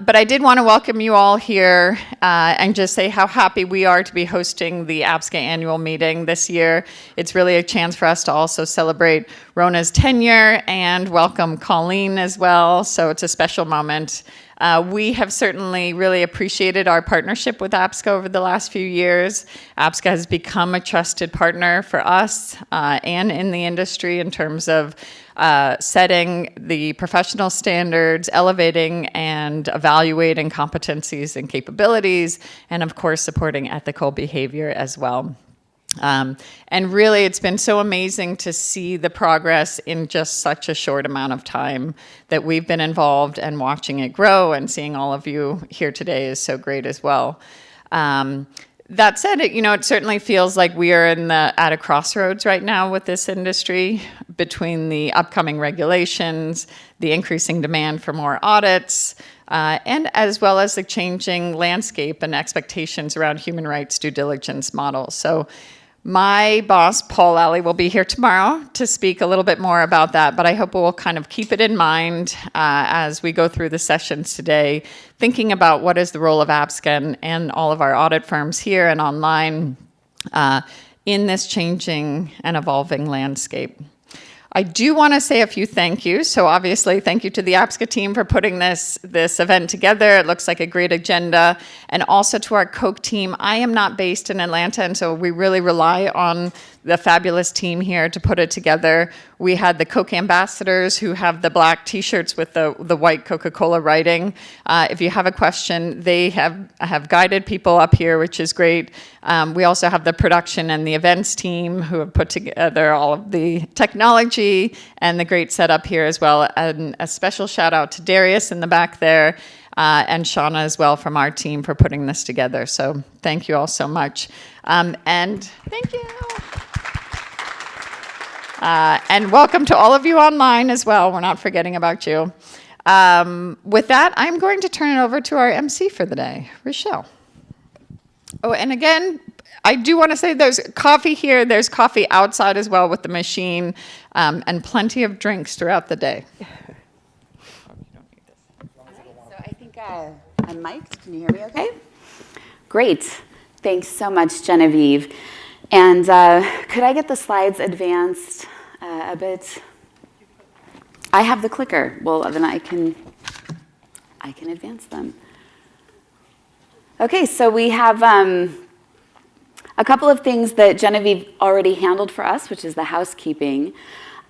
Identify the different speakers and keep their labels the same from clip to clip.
Speaker 1: But I did want to welcome you all here and just say how happy we are to be hosting the APSCA annual meeting this year. It's really a chance for us to also celebrate Rona's tenure and welcome Colleen as well. So it's a special moment. We have certainly really appreciated our partnership with APSCA over the last few years. APSCA has become a trusted partner for us and in the industry in terms of setting the professional standards, elevating and evaluating competencies and capabilities, and of course supporting ethical behavior as well. And really, it's been so amazing to see the progress in just such a short amount of time that we've been involved, and watching it grow and seeing all of you here today is so great as well. That said, it certainly feels like we are at a crossroads right now with this industry, between the upcoming regulations, the increasing demand for more audits, and as well as the changing landscape and expectations around human rights due diligence models. So my boss, Paul Alley, will be here tomorrow to speak a little bit more about that, but I hope we'll kind of keep it in mind as we go through the sessions today, thinking about what is the role of APSCA and all of our audit firms here and online in this changing and evolving landscape. I do want to say a few thank yous. So obviously, thank you to the APSCA team for putting this event together. It looks like a great agenda. And also to our Coke team. I am not based in Atlanta, and so we really rely on the fabulous team here to put it together. We had the Coke ambassadors who have the black t-shirts with the white Coca-Cola writing. If you have a question, they have guided people up here, which is great. We also have the production and the events team who have put together all of the technology and the great setup here as well. And a special shout out to Darius in the back there and Shauna as well from our team for putting this together. So thank you all so much. And thank you. And welcome to all of you online as well. We're not forgetting about you. With that, I'm going to turn it over to our MC for the day, Rachelle. Oh, and again, I do want to say there's coffee here. There's coffee outside as well with the machine, and plenty of drinks throughout the day.
Speaker 2: So I think I'm mic'd. Can you hear me okay? Great. Thanks so much, Genevieve. And could I get the slides advanced a bit? I have the clicker. Well, then I can advance them. Okay, so we have a couple of things that Genevieve already handled for us, which is the housekeeping.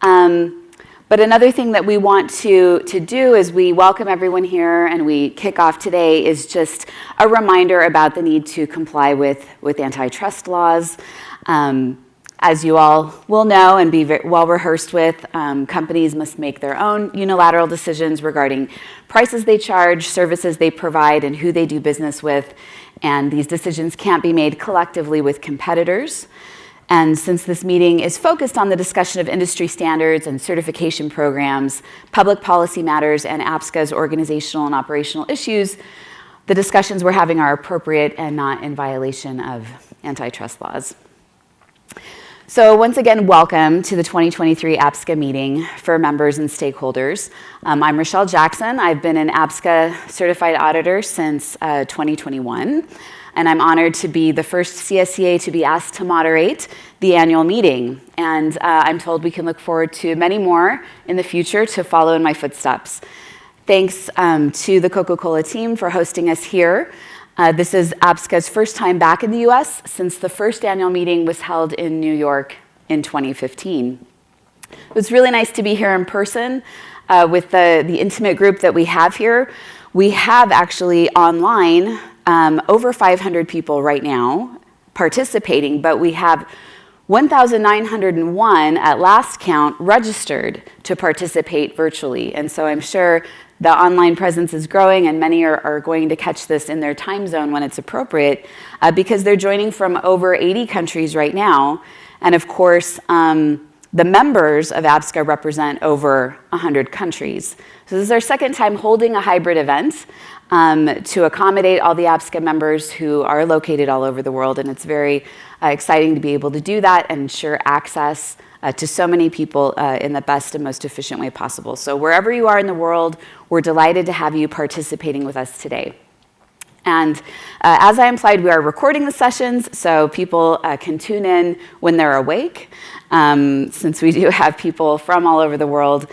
Speaker 2: But another thing that we want to do as we welcome everyone here and we kick off today is just a reminder about the need to comply with antitrust laws. As you all will know and be well rehearsed with, companies must make their own unilateral decisions regarding prices they charge, services they provide, and who they do business with. And these decisions can't be made collectively with competitors. And since this meeting is focused on the discussion of industry standards and certification programs, public policy matters, and APSCA's organizational and operational issues, the discussions we're having are appropriate and not in violation of antitrust laws. So once again, welcome to the 2023 APSCA meeting for members and stakeholders. I'm Rachelle Jackson. I've been an APSCA certified auditor since 2021, and I'm honored to be the first CSCA to be asked to moderate the annual meeting. And I'm told we can look forward to many more in the future to follow in my footsteps. Thanks to the Coca-Cola team for hosting us here. This is APSCA's first time back in the US since the first annual meeting was held in New York in 2015. It was really nice to be here in person with the intimate group that we have here. We have actually online over 500 people right now participating, but we have 1,901 at last count registered to participate virtually. And so I'm sure the online presence is growing, and many are going to catch this in their time zone when it's appropriate because they're joining from over 80 countries right now. And of course, the members of APSCA represent over 100 countries. So this is our second time holding a hybrid event. to accommodate all the APSCA members who are located all over the world. And it's very exciting to be able to do that and ensure access to so many people in the best and most efficient way possible. So wherever you are in the world, we're delighted to have you participating with us today. And as I implied, we are recording the sessions, so people can tune in when they're awake, since we do have people from all over the world.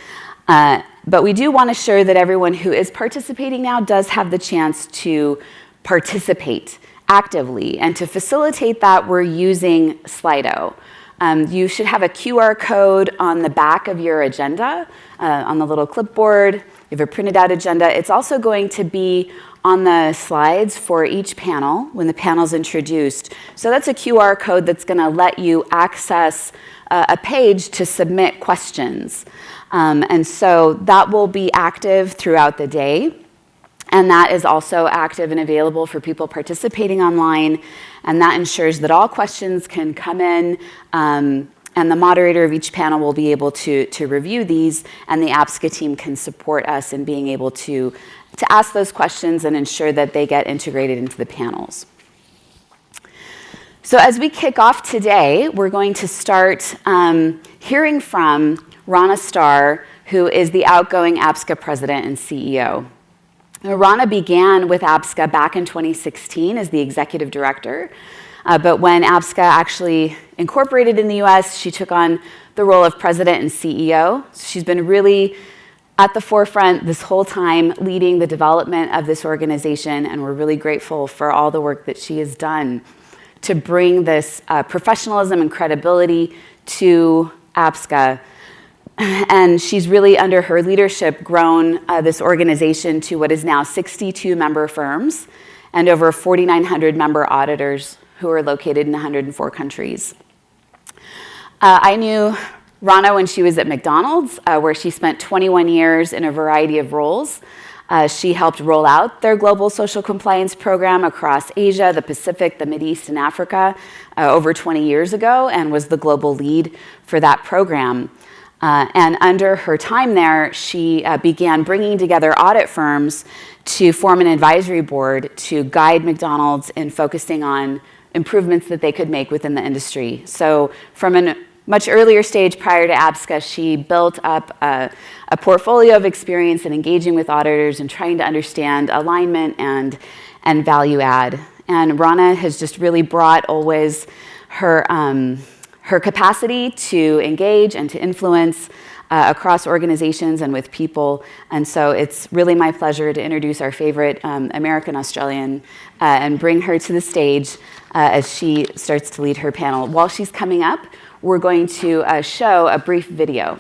Speaker 2: But we do want to assure that everyone who is participating now does have the chance to participate actively. And to facilitate that, we're using Slido. You should have a QR code on the back of your agenda, on the little clipboard. You have a printed out agenda. It's also going to be on the slides for each panel when the panel's introduced. So that's a QR code that's going to let you access a page to submit questions. And so that will be active throughout the day. And that is also active and available for people participating online. And that ensures that all questions can come in, and the moderator of each panel will be able to review these, and the APSCA team can support us in being able to ask those questions and ensure that they get integrated into the panels. So as we kick off today, we're going to start hearing from Rona Starr, who is the outgoing APSCA president and CEO. Rona began with APSCA back in 2016 as the executive director, but when APSCA actually incorporated in the US, she took on the role of president and CEO. So she's been really at the forefront this whole time, leading the development of this organization, and we're really grateful for all the work that she has done to bring this professionalism and credibility to APSCA. And she's really, under her leadership, grown this organization to what is now 62 member firms and over 4,900 member auditors who are located in 104 countries. I knew Rona when she was at McDonald's, where she spent 21 years in a variety of roles. She helped roll out their global social compliance program across Asia, the Pacific, the Mideast, and Africa over 20 years ago, and was the global lead for that program. And under her time there, she began bringing together audit firms to form an advisory board to guide McDonald's in focusing on improvements that they could make within the industry. So from a much earlier stage prior to APSCA, she built up a portfolio of experience in engaging with auditors and trying to understand alignment and value add. And Rona has just really brought always her capacity to engage and to influence across organizations and with people. And so it's really my pleasure to introduce our favorite American Australian and bring her to the stage as she starts to lead her panel. While she's coming up, we're going to show a brief video.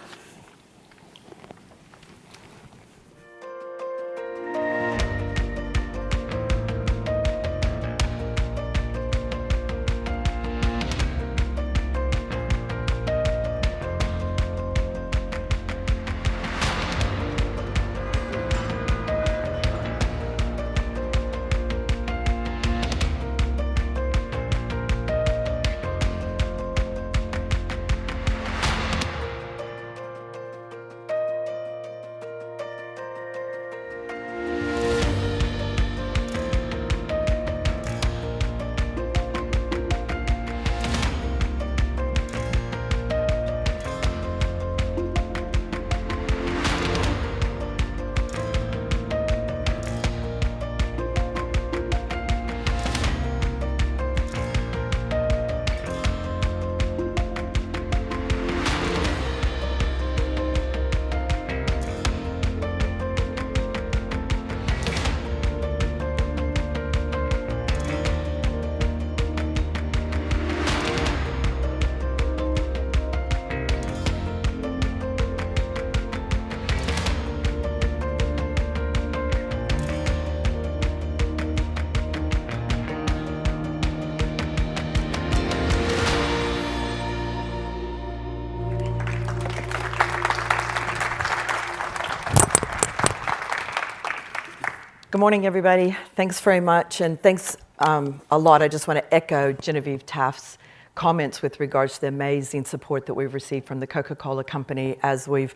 Speaker 3: Good morning, everybody. Thanks very much, and thanks a lot. I just want to echo Genevieve Taft's comments with regards to the amazing support that we've received from the Coca-Cola Company as we've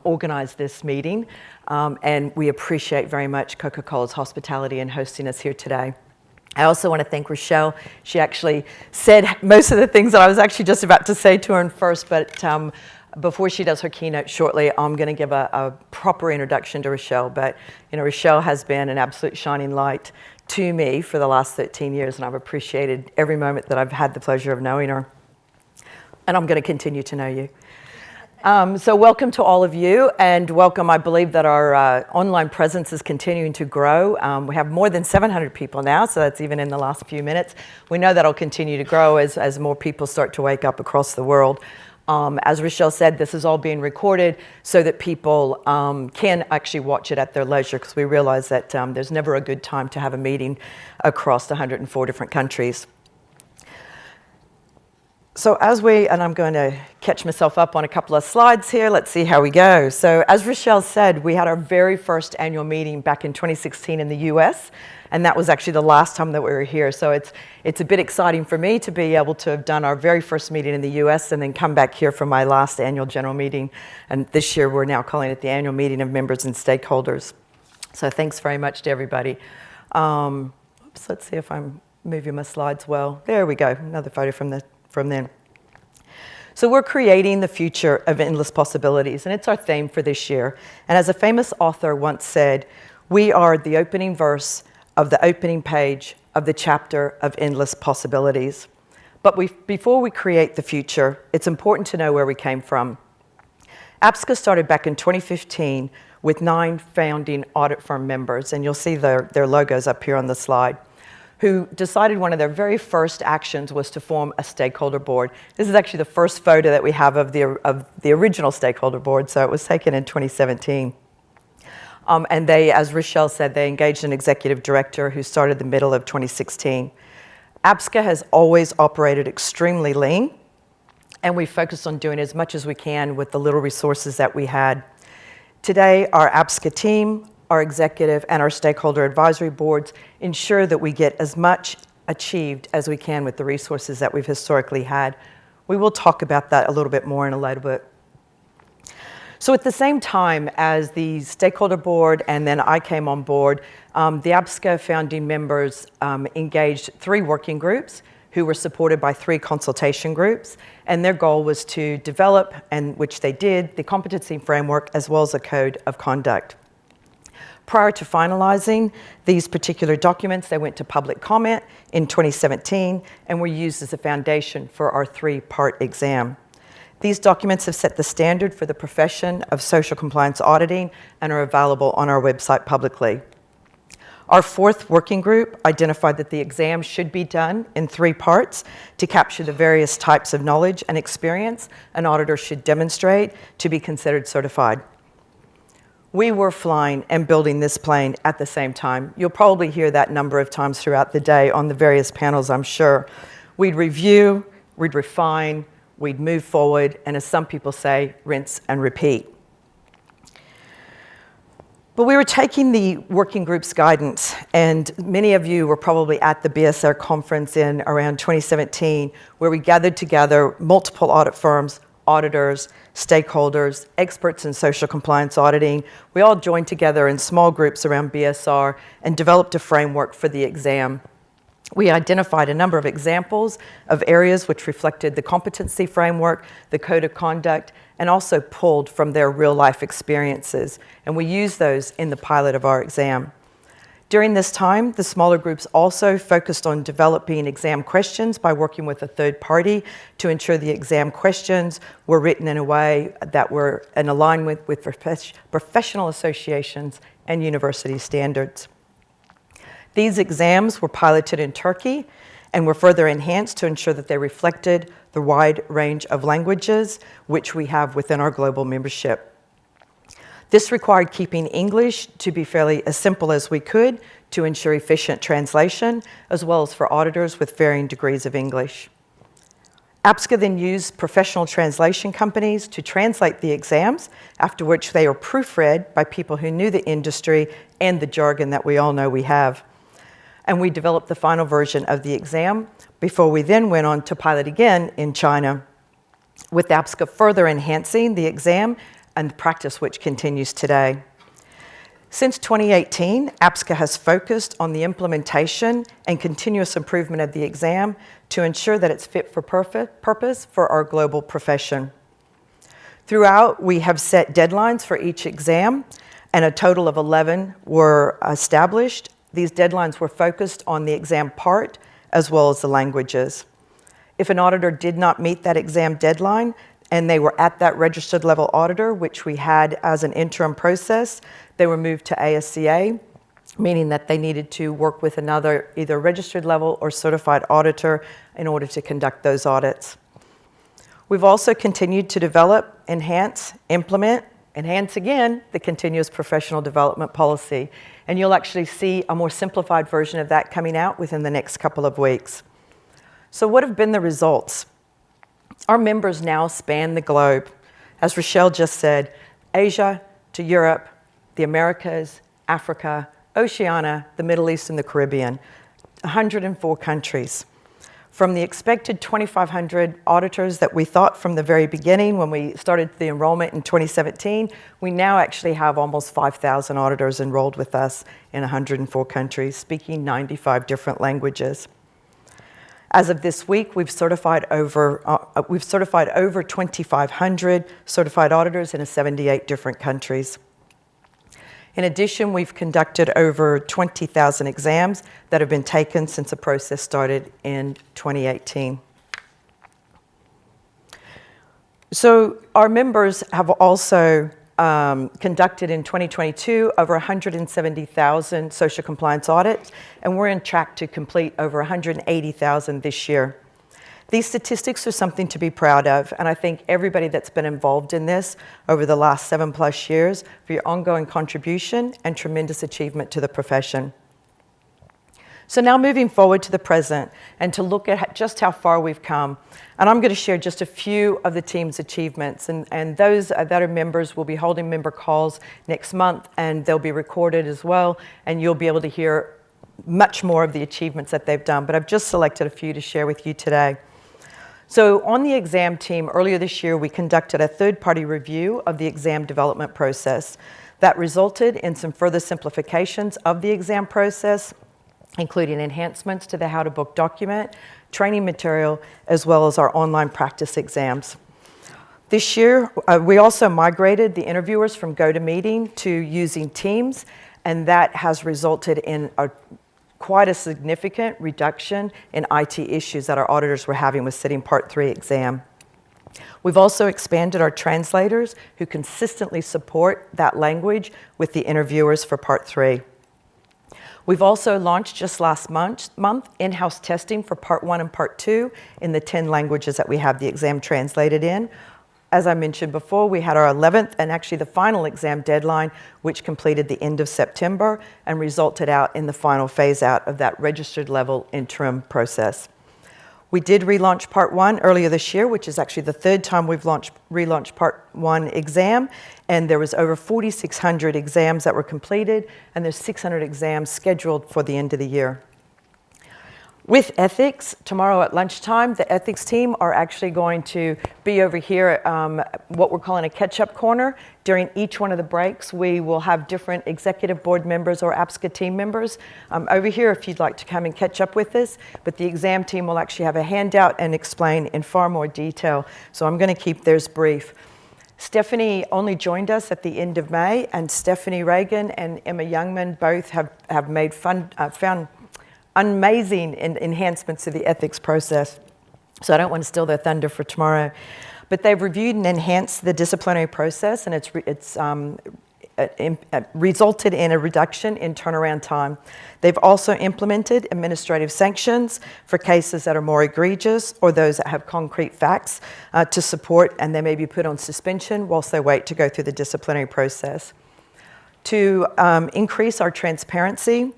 Speaker 3: organized this meeting. And we appreciate very much Coca-Cola's hospitality in hosting us here today. I also want to thank Rachelle. She actually said most of the things that I was actually just about to say to her first, but before she does her keynote shortly, I'm going to give a proper introduction to Rachelle. But Rachelle has been an absolute shining light to me for the last 13 years, and I've appreciated every moment that I've had the pleasure of knowing her. And I'm going to continue to know you. So welcome to all of you, and welcome. I believe that our online presence is continuing to grow. We have more than 700 people now, so that's even in the last few minutes. We know that'll continue to grow as more people start to wake up across the world. As Rachelle said, this is all being recorded so that people can actually watch it at their leisure, because we realize that there's never a good time to have a meeting across 104 different countries. So and I'm going to catch myself up on a couple of slides here. Let's see how we go. So as Rachelle said, we had our very first annual meeting back in 2016 in the US, and that was actually the last time that we were here. So it's a bit exciting for me to be able to have done our very first meeting in the US and then come back here for my last annual general meeting. And this year we're now calling it the annual meeting of members and stakeholders. So thanks very much to everybody. Let's see if I'm moving my slides well. There we go, another photo from then. So we're creating the future of endless possibilities, and it's our theme for this year. And as a famous author once said, we are the opening verse of the opening page of the chapter of endless possibilities. But before we create the future, it's important to know where we came from. APSCA started back in 2015 with 9 founding audit firm members, and you'll see their logos up here on the slide, who decided one of their very first actions was to form a stakeholder board. This is actually the first photo that we have of the original stakeholder board, so it was taken in 2017. And they, as Rachelle said, they engaged an executive director who started the middle of 2016. APSCA has always operated extremely lean, and we focused on doing as much as we can with the little resources that we had. Today, our APSCA team, our executive and our stakeholder advisory boards ensure that we get as much achieved as we can with the resources that we've historically had. We will talk about that a little bit more in a little bit. So at the same time as the stakeholder board and then I came on board, the APSCA founding members engaged 3 working groups who were supported by 3 consultation groups, and their goal was to develop, and which they did, the competency framework as well as a code of conduct. Prior to finalizing these particular documents, they went to public comment in 2017 and were used as a foundation for our 3-part exam. These documents have set the standard for the profession of social compliance auditing and are available on our website publicly. Our 4th working group identified that the exam should be done in 3 parts to capture the various types of knowledge and experience an auditor should demonstrate to be considered certified. We were flying and building this plane at the same time. You'll probably hear that number of times throughout the day on the various panels, I'm sure. We'd review, we'd refine, we'd move forward, and as some people say, rinse and repeat. But we were taking the working group's guidance, and many of you were probably at the BSR conference in around 2017, where we gathered together multiple audit firms, auditors, stakeholders, experts in social compliance auditing. We all joined together in small groups around BSR and developed a framework for the exam. We identified a number of examples of areas which reflected the competency framework, the code of conduct, and also pulled from their real-life experiences. And we used those in the pilot of our exam. During this time, the smaller groups also focused on developing exam questions by working with a third party to ensure the exam questions were written in a way that were in alignment with professional associations and university standards. These exams were piloted in Turkey and were further enhanced to ensure that they reflected the wide range of languages which we have within our global membership. This required keeping English to be fairly as simple as we could to ensure efficient translation, as well as for auditors with varying degrees of English. APSCA then used professional translation companies to translate the exams, after which they are proofread by people who knew the industry and the jargon that we all know we have. and we developed the final version of the exam before we then went on to pilot again in China, with APSCA further enhancing the exam and practice which continues today. Since 2018, APSCA has focused on the implementation and continuous improvement of the exam to ensure that it's fit for purpose for our global profession. Throughout, we have set deadlines for each exam, and a total of 11 were established. These deadlines were focused on the exam part as well as the languages. If an auditor did not meet that exam deadline and they were at that registered level auditor, which we had as an interim process, they were moved to ASCA, meaning that they needed to work with another either registered level or certified auditor in order to conduct those audits. We've also continued to develop, enhance again, the continuous professional development policy. And you'll actually see a more simplified version of that coming out within the next couple of weeks. So what have been the results? Our members now span the globe. As Rachelle just said, Asia to Europe, the Americas, Africa, Oceania, the Middle East, and the Caribbean, 104 countries. From the expected 2,500 auditors that we thought from the very beginning when we started the enrollment in 2017, we now actually have almost 5,000 auditors enrolled with us in 104 countries, speaking 95 different languages. As of this week, we've certified over 2,500 certified auditors in 78 different countries. In addition, we've conducted over 20,000 exams that have been taken since the process started in 2018. So our members have also conducted in 2022 over 170,000 social compliance audits, and we're on track to complete over 180,000 this year. These statistics are something to be proud of, and I thank everybody that's been involved in this over the last 7+ years for your ongoing contribution and tremendous achievement to the profession. So now moving forward to the present and to look at just how far we've come. And I'm going to share just a few of the team's achievements, and those that are members will be holding member calls next month, and they'll be recorded as well, and you'll be able to hear much more of the achievements that they've done. But I've just selected a few to share with you today. So on the exam team, earlier this year, we conducted a third-party review of the exam development process. That resulted in some further simplifications of the exam process, including enhancements to the How to Book document, training material, as well as our online practice exams. This year, we also migrated the interviewers from GoToMeeting to using Teams, and that has resulted in quite a significant reduction in IT issues that our auditors were having with sitting Part 3 exam. We've also expanded our translators who consistently support that language with the interviewers for Part 3. We've also launched just last month in-house testing for Part 1 and Part 2 in the 10 languages that we have the exam translated in. As I mentioned before, we had our 11th and actually the final exam deadline, which completed the end of September and resulted out in the final phase out of that registered level interim process. We did relaunch Part 1 earlier this year, which is actually the third time we've relaunched Part 1 exam, and there was over 4,600 exams that were completed, and there's 600 exams scheduled for the end of the year. With ethics, tomorrow at lunchtime, the ethics team are actually going to be over here at what we're calling a catch-up corner. During each one of the breaks, we will have different executive board members or APSCA team members over here if you'd like to come and catch up with us. But the exam team will actually have a handout and explain in far more detail. So I'm going to keep theirs brief. Stephanie only joined us at the end of May, and Stephanie Reagan and Emma Youngman both have made found amazing enhancements to the ethics process. So I don't want to steal their thunder for tomorrow. But they've reviewed and enhanced the disciplinary process, and it's resulted in a reduction in turnaround time. They've also implemented administrative sanctions for cases that are more egregious or those that have concrete facts to support, and they may be put on suspension whilst they wait to go through the disciplinary process. To increase our transparency,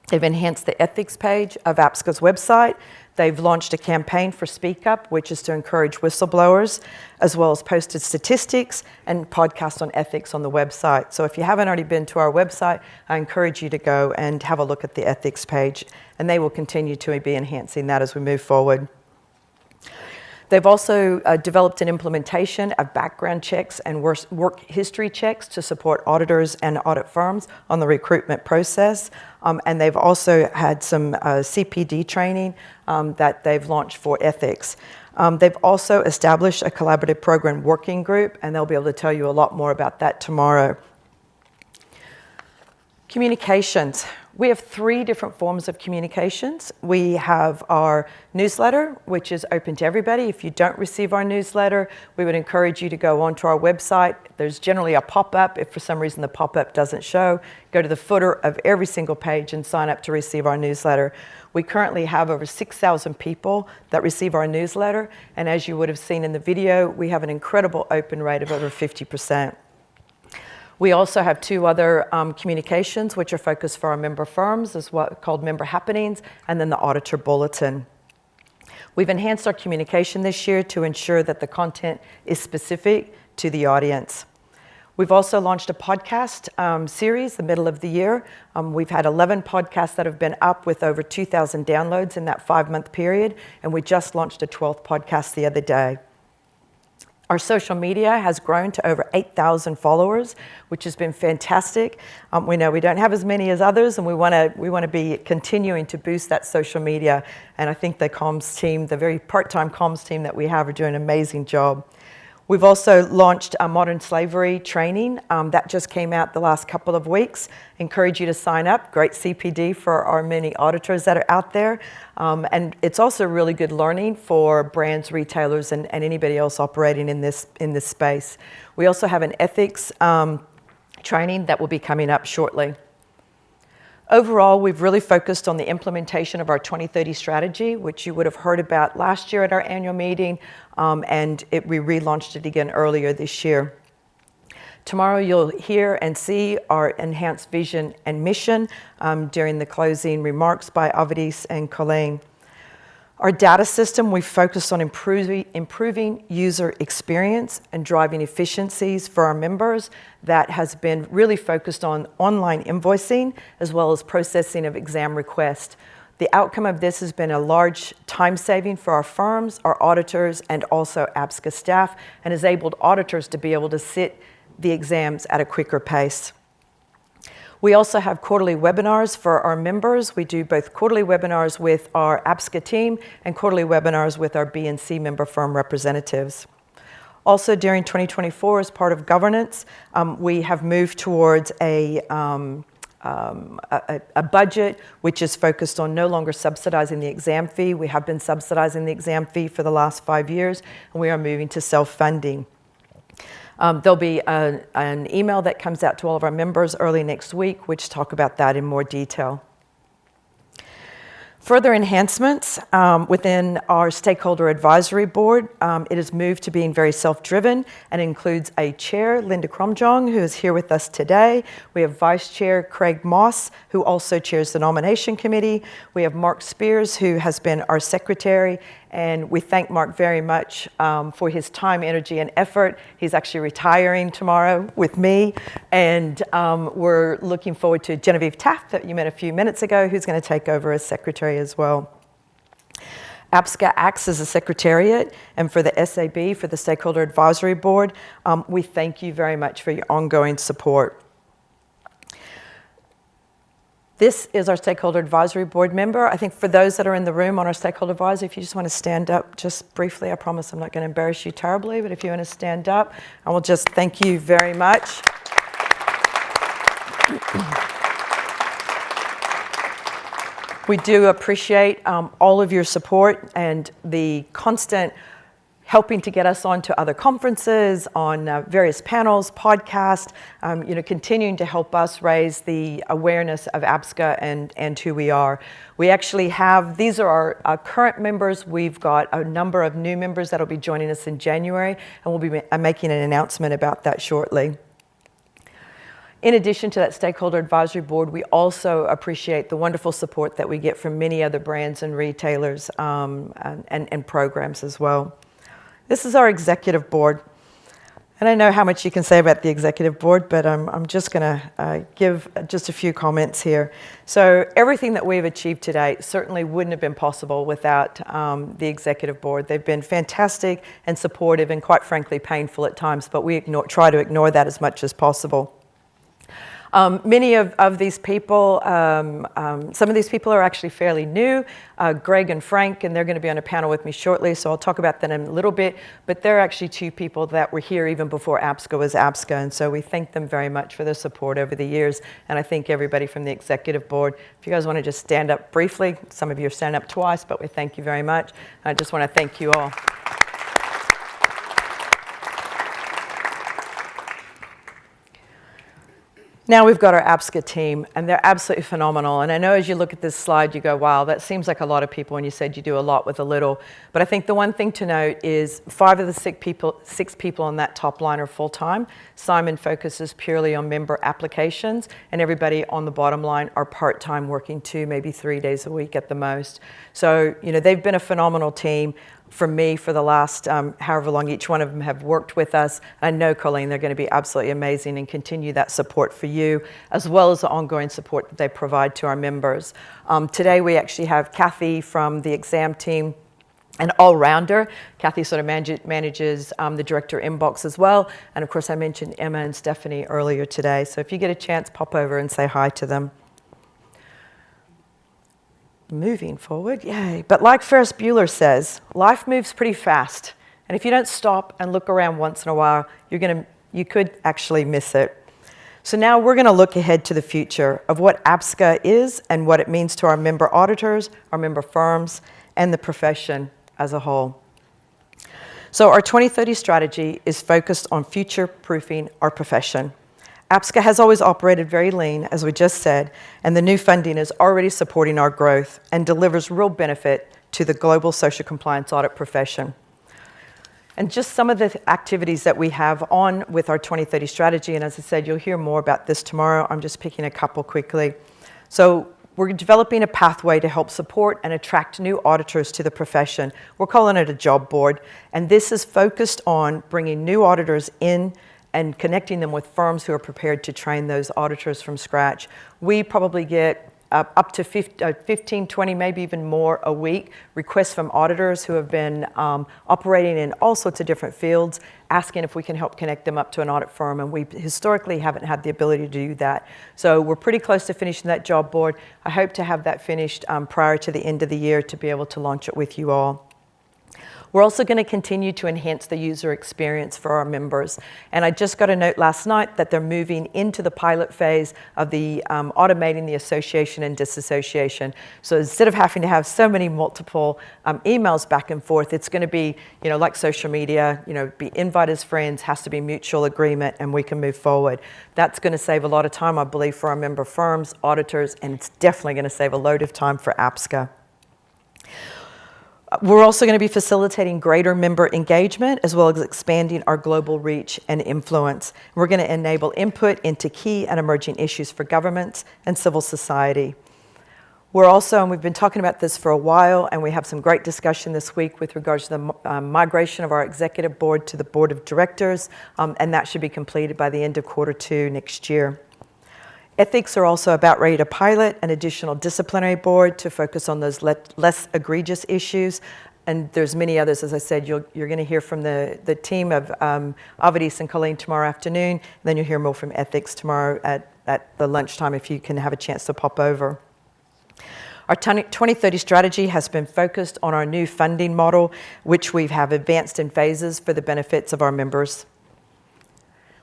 Speaker 3: They've enhanced the ethics page of APSCA's website. They've launched a campaign for Speak Up, which is to encourage whistleblowers, as well as posted statistics and podcasts on ethics on the website. So if you haven't already been to our website, I encourage you to go and have a look at the ethics page, and they will continue to be enhancing that as we move forward. They've also developed an implementation of background checks and work history checks to support auditors and audit firms on the recruitment process. And they've also had some CPD training that they've launched for ethics. They've also established a collaborative program working group, and they'll be able to tell you a lot more about that tomorrow. Communications. We have 3 different forms of communications. We have our newsletter, which is open to everybody. If you don't receive our newsletter, we would encourage you to go onto our website. There's generally a pop-up. If for some reason the pop-up doesn't show, go to the footer of every single page and sign up to receive our newsletter. We currently have over 6,000 people that receive our newsletter, and as you would have seen in the video, we have an incredible open rate of over 50%. We also have 2 other communications which are focused for our member firms, as what called Member Happenings, and then the Auditor Bulletin. We've enhanced our communication this year to ensure that the content is specific to the audience. We've also launched a podcast series the middle of the year. We've had 11 podcasts that have been up with over 2,000 downloads in that 5-month period, and we just launched a 12th podcast the other day. Our social media has grown to over 8,000 followers, which has been fantastic. We know we don't have as many as others, and we want to be continuing to boost that social media. And I think the comms team, the very part-time comms team that we have, are doing an amazing job. We've also launched a modern slavery training that just came out the last couple of weeks. Encourage you to sign up. Great CPD for our many auditors that are out there. And it's also really good learning for brands, retailers, and anybody else operating in this space. We also have an ethics training that will be coming up shortly. Overall, we've really focused on the implementation of our 2030 strategy, which you would have heard about last year at our annual meeting, and we relaunched it again earlier this year. Tomorrow you'll hear and see our enhanced vision and mission during the closing remarks by Avadis and Colleen. Our data system, we focus on improving user experience and driving efficiencies for our members. That has been really focused on online invoicing as well as processing of exam requests. The outcome of this has been a large time saving for our firms, our auditors, and also APSCA staff, and has enabled auditors to be able to sit the exams at a quicker pace. We also have quarterly webinars for our members. We do both quarterly webinars with our APSCA team and quarterly webinars with our B&C member firm representatives. Also during 2024, as part of governance, we have moved towards a budget which is focused on no longer subsidizing the exam fee. We have been subsidizing the exam fee for the last 5 years, and we are moving to self-funding. There'll be an email that comes out to all of our members early next week, which talk about that in more detail. Further enhancements within our stakeholder advisory board. It has moved to being very self-driven and includes a chair, Linda Kromjong, who is here with us today. We have vice chair Craig Moss, who also chairs the nomination committee. We have Mark Spears, who has been our secretary, and we thank Mark very much for his time, energy, and effort. He's actually retiring tomorrow with me, and we're looking forward to Genevieve Taft, that you met a few minutes ago, who's going to take over as secretary as well. APSCA acts as a secretariat, and for the SAB, for the Stakeholder Advisory Board, we thank you very much for your ongoing support. This is our Stakeholder Advisory Board member. I think for those that are in the room on our Stakeholder Advisory, if you just want to stand up just briefly, I promise I'm not going to embarrass you terribly, but if you want to stand up, I will just thank you very much. We do appreciate all of your support and the constant helping to get us onto other conferences, on various panels, podcasts, continuing to help us raise the awareness of APSCA and who we are. We actually have, these are our current members. We've got a number of new members that will be joining us in January, and we'll be making an announcement about that shortly. In addition to that stakeholder advisory board, we also appreciate the wonderful support that we get from many other brands and retailers and programs as well. This is our executive board. I don't know how much you can say about the executive board, but I'm just going to give just a few comments here. So everything that we've achieved today certainly wouldn't have been possible without the executive board. They've been fantastic and supportive and quite frankly painful at times, but we try to ignore that as much as possible. Many of these people, some of these people are actually fairly new, Greg and Frank, and they're going to be on a panel with me shortly, so I'll talk about them in a little bit, but they're actually two people that were here even before APSCA was APSCA, and so we thank them very much for their support over the years, and I thank everybody from the executive board. If you guys want to just stand up briefly, some of you are standing up twice, but we thank you very much. I just want to thank you all. Now we've got our APSCA team, and they're absolutely phenomenal. And I know as you look at this slide, you go, wow, that seems like a lot of people, and you said you do a lot with a little. But I think the one thing to note is 5 of the 6 people on that top line are full-time. Simon focuses purely on member applications, and everybody on the bottom line are part-time, working 2, maybe 3 days a week at the most. So, you know, they've been a phenomenal team for me for the last however long each one of them have worked with us. I know, Colleen, they're going to be absolutely amazing and continue that support for you, as well as the ongoing support that they provide to our members. Today we actually have Kathy from the exam team, an all-rounder. Kathy sort of manages the director inbox as well. And of course, I mentioned Emma and Stephanie earlier today. So if you get a chance, pop over and say hi to them. Moving forward, yay. But like Ferris Bueller says, life moves pretty fast. And if you don't stop and look around once in a while, you could actually miss it. So now we're going to look ahead to the future of what APSCA is and what it means to our member auditors, our member firms, and the profession as a whole. So our 2030 strategy is focused on future-proofing our profession. APSCA has always operated very lean, as we just said, and the new funding is already supporting our growth and delivers real benefit to the global social compliance audit profession. And just some of the activities that we have on with our 2030 strategy, and as I said, you'll hear more about this tomorrow. I'm just picking a couple quickly. So we're developing a pathway to help support and attract new auditors to the profession. We're calling it a job board, and this is focused on bringing new auditors in and connecting them with firms who are prepared to train those auditors from scratch. We probably get up to 15, 20, maybe even more a week, requests from auditors who have been operating in all sorts of different fields, asking if we can help connect them up to an audit firm, and we historically haven't had the ability to do that. So we're pretty close to finishing that job board. I hope to have that finished prior to the end of the year to be able to launch it with you all. We're also going to continue to enhance the user experience for our members. And I just got a note last night that they're moving into the pilot phase of the automating the association and disassociation. So instead of having to have so many multiple emails back and forth, it's going to be, you know, like social media, you know, be invite as friends, has to be mutual agreement, and we can move forward. That's going to save a lot of time, I believe, for our member firms, auditors, and it's definitely going to save a load of time for APSCA. We're also going to be facilitating greater member engagement as well as expanding our global reach and influence. We're going to enable input into key and emerging issues for governments and civil society. We're also, and we've been talking about this for a while, and we have some great discussion this week with regards to the migration of our executive board to the board of directors, and that should be completed by the end of Q2 next year. Ethics are also about ready to pilot an additional disciplinary board to focus on those less egregious issues. And there's many others, as I said, you're going to hear from the team of Avadis and Colleen tomorrow afternoon. And then you'll hear more from ethics tomorrow at the lunchtime if you can have a chance to pop over. Our 2030 strategy has been focused on our new funding model, which we have advanced in phases for the benefits of our members.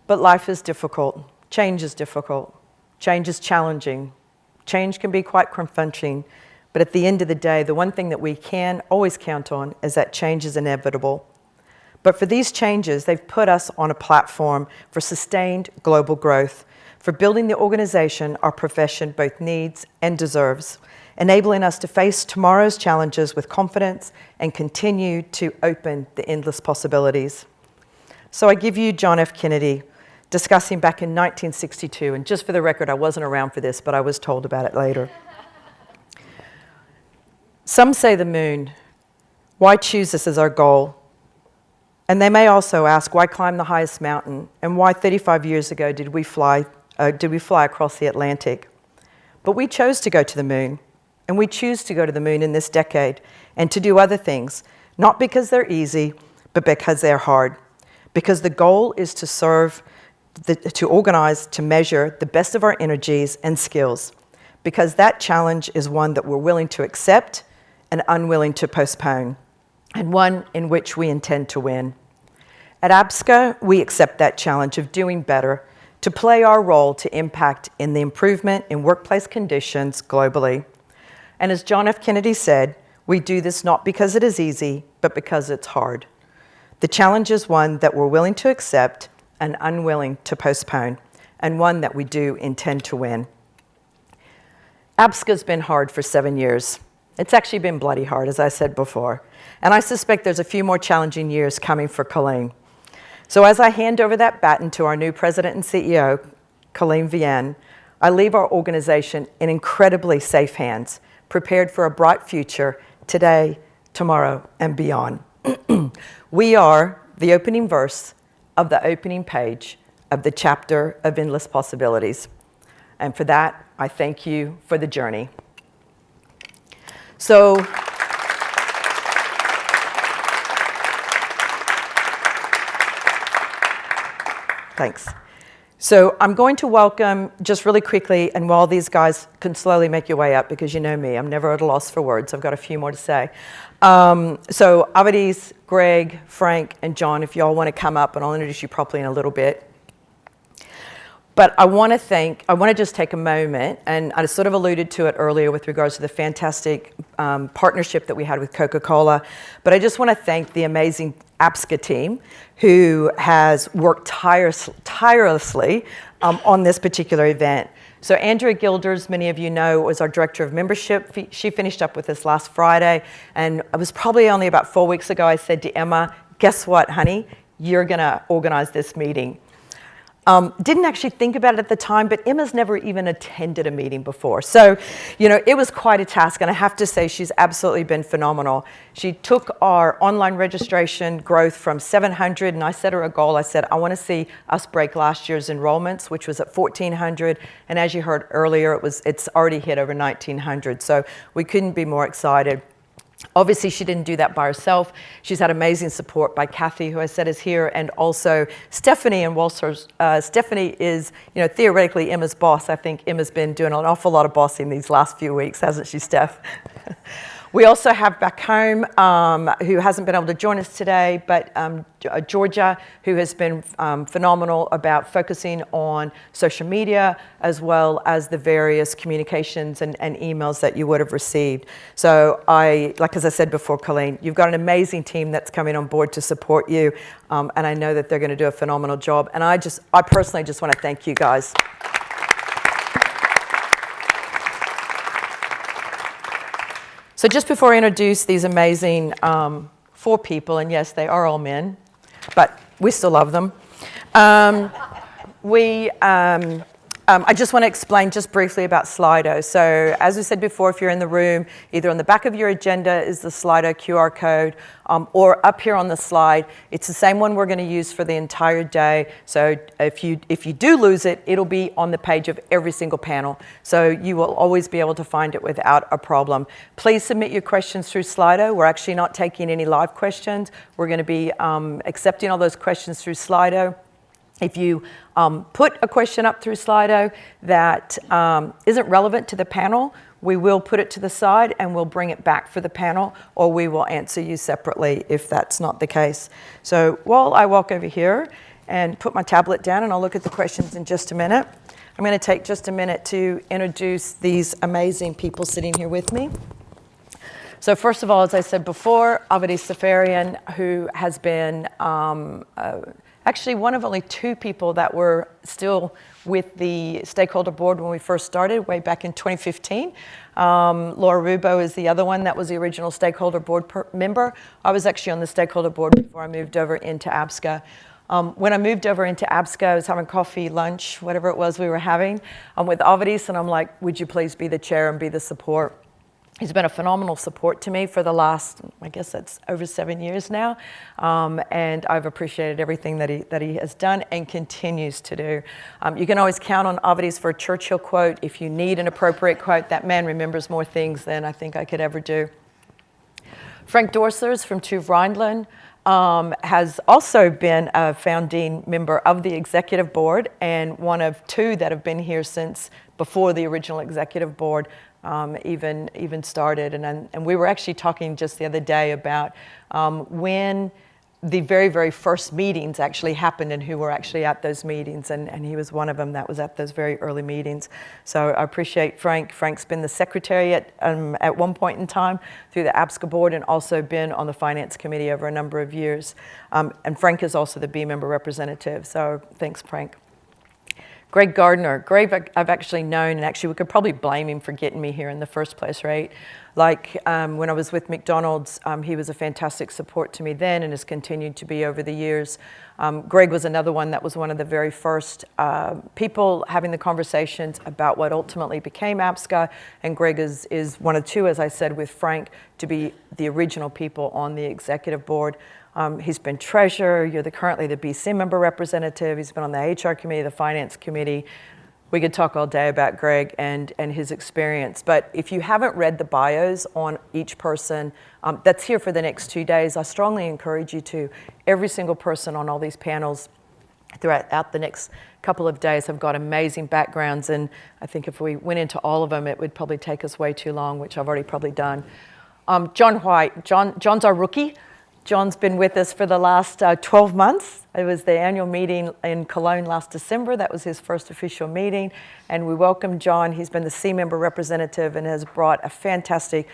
Speaker 3: But life is difficult. Change is difficult. Change is challenging. Change can be quite confronting, but at the end of the day, the one thing that we can always count on is that change is inevitable. But for these changes, they've put us on a platform for sustained global growth, for building the organization our profession both needs and deserves, enabling us to face tomorrow's challenges with confidence and continue to open the endless possibilities. So I give you John F. Kennedy. discussing back in 1962. And just for the record, I wasn't around for this, but I was told about it later. Some say the moon. Why choose this as our goal? And they may also ask, why climb the highest mountain? And why 35 years ago did we fly across the Atlantic? But we chose to go to the moon. And we choose to go to the moon in this decade and to do other things, not because they're easy, but because they're hard. Because the goal is to serve, to organize, to measure the best of our energies and skills. Because that challenge is one that we're willing to accept and unwilling to postpone, and one in which we intend to win. At APSCA, we accept that challenge of doing better, to play our role to impact in the improvement in workplace conditions globally. And as John F. Kennedy said, we do this not because it is easy, but because it's hard. The challenge is one that we're willing to accept and unwilling to postpone, and one that we do intend to win. APSCA's been hard for 7 years. It's actually been bloody hard, as I said before. And I suspect there's a few more challenging years coming for Colleen. So as I hand over that baton to our new president and CEO, Colleen Vienne, I leave our organization in incredibly safe hands, prepared for a bright future today, tomorrow, and beyond. We are the opening verse of the opening page of the chapter of endless possibilities. And for that, I thank you for the journey. So, thanks. So I'm going to welcome, just really quickly, and while these guys can slowly make your way up, because you know me, I'm never at a loss for words. I've got a few more to say. So Avadis, Greg, Frank, and John, if y'all want to come up, and I'll introduce you properly in a little bit. But I want to just take a moment, and I sort of alluded to it earlier with regards to the fantastic partnership that we had with Coca-Cola, but I just want to thank the amazing APSCA team who has worked tirelessly on this particular event. So Andrea Gilders, many of you know, was our Director of Membership. She finished up with us last Friday, and it was probably only about 4 weeks ago I said to Emma, guess what, honey? You're going to organize this meeting. Didn't actually think about it at the time, but Emma's never even attended a meeting before. So, you know, it was quite a task, and I have to say she's absolutely been phenomenal. She took our online registration growth from 700, and I set her a goal. I said, I want to see us break last year's enrollments, which was at 1,400, and as you heard earlier, it's already hit over 1,900, so we couldn't be more excited. Obviously, she didn't do that by herself. She's had amazing support by Kathy, who I said is here, and also Stephanie and Walters. Stephanie is, you know, theoretically Emma's boss. I think Emma's been doing an awful lot of bossing these last few weeks, hasn't she, Steph? We also have back home, who hasn't been able to join us today, but Georgia, who has been phenomenal about focusing on social media, as well as the various communications and emails that you would have received. So as I said before, Colleen, you've got an amazing team that's coming on board to support you, and I know that they're going to do a phenomenal job. And I personally just want to thank you guys. So just before I introduce these amazing 4 people, and yes, they are all men, but we still love them. I just want to explain just briefly about Slido. So as we said before, if you're in the room, either on the back of your agenda is the Slido QR code, or up here on the slide. It's the same one we're going to use for the entire day. So if you do lose it, it'll be on the page of every single panel. So you will always be able to find it without a problem. Please submit your questions through Slido. We're actually not taking any live questions. We're going to be accepting all those questions through Slido. If you put a question up through Slido that isn't relevant to the panel, we will put it to the side and we'll bring it back for the panel, or we will answer you separately if that's not the case. So while I walk over here and put my tablet down, and I'll look at the questions in just a minute, I'm going to take just a minute to introduce these amazing people sitting here with me. So first of all, as I said before, Avadi Safarian, who has been actually one of only 2 people that were still with the stakeholder board when we first started way back in 2015. Laura Rubo is the other one that was the original stakeholder board member. I was actually on the stakeholder board before I moved over into APSCA. When I moved over into APSCA, I was having coffee, lunch, whatever it was we were having with Avidis, and I'm like, would you please be the chair and be the support? He's been a phenomenal support to me for the last, I guess that's over 7 years now, and I've appreciated everything that he has done and continues to do. You can always count on Avidis for a Churchill quote. If you need an appropriate quote, that man remembers more things than I think I could ever do. Frank Dorslers from TÜV Rheinland has also been a founding member of the executive board and one of two that have been here since before the original executive board even started. And we were actually talking just the other day about when the very, very first meetings actually happened and who were actually at those meetings. And he was one of them that was at those very early meetings. So I appreciate Frank. Frank's been the secretary at one point in time through the APSCA board and also been on the finance committee over a number of years. And Frank is also the B member representative. So thanks, Frank. Greg Gardner. Greg, I've actually known, and actually we could probably blame him for getting me here in the first place, right? Like when I was with McDonald's, he was a fantastic support to me then and has continued to be over the years. Greg was another one that was one of the very first people having the conversations about what ultimately became APSCA, and Greg is one of two, as I said, with Frank, to be the original people on the executive board. He's been treasurer, you're currently the BC member representative, he's been on the HR committee, the finance committee. We could talk all day about Greg and his experience, but if you haven't read the bios on each person that's here for the next 2 days, I strongly encourage you to. Every single person on all these panels throughout the next couple of days have got amazing backgrounds, and I think if we went into all of them, it would probably take us way too long, which I've already probably done. John White. John's our rookie. John's been with us for the last 12 months. It was the annual meeting in Cologne last December. That was his first official meeting, and we welcome John. He's been the C member representative and has brought a fantastic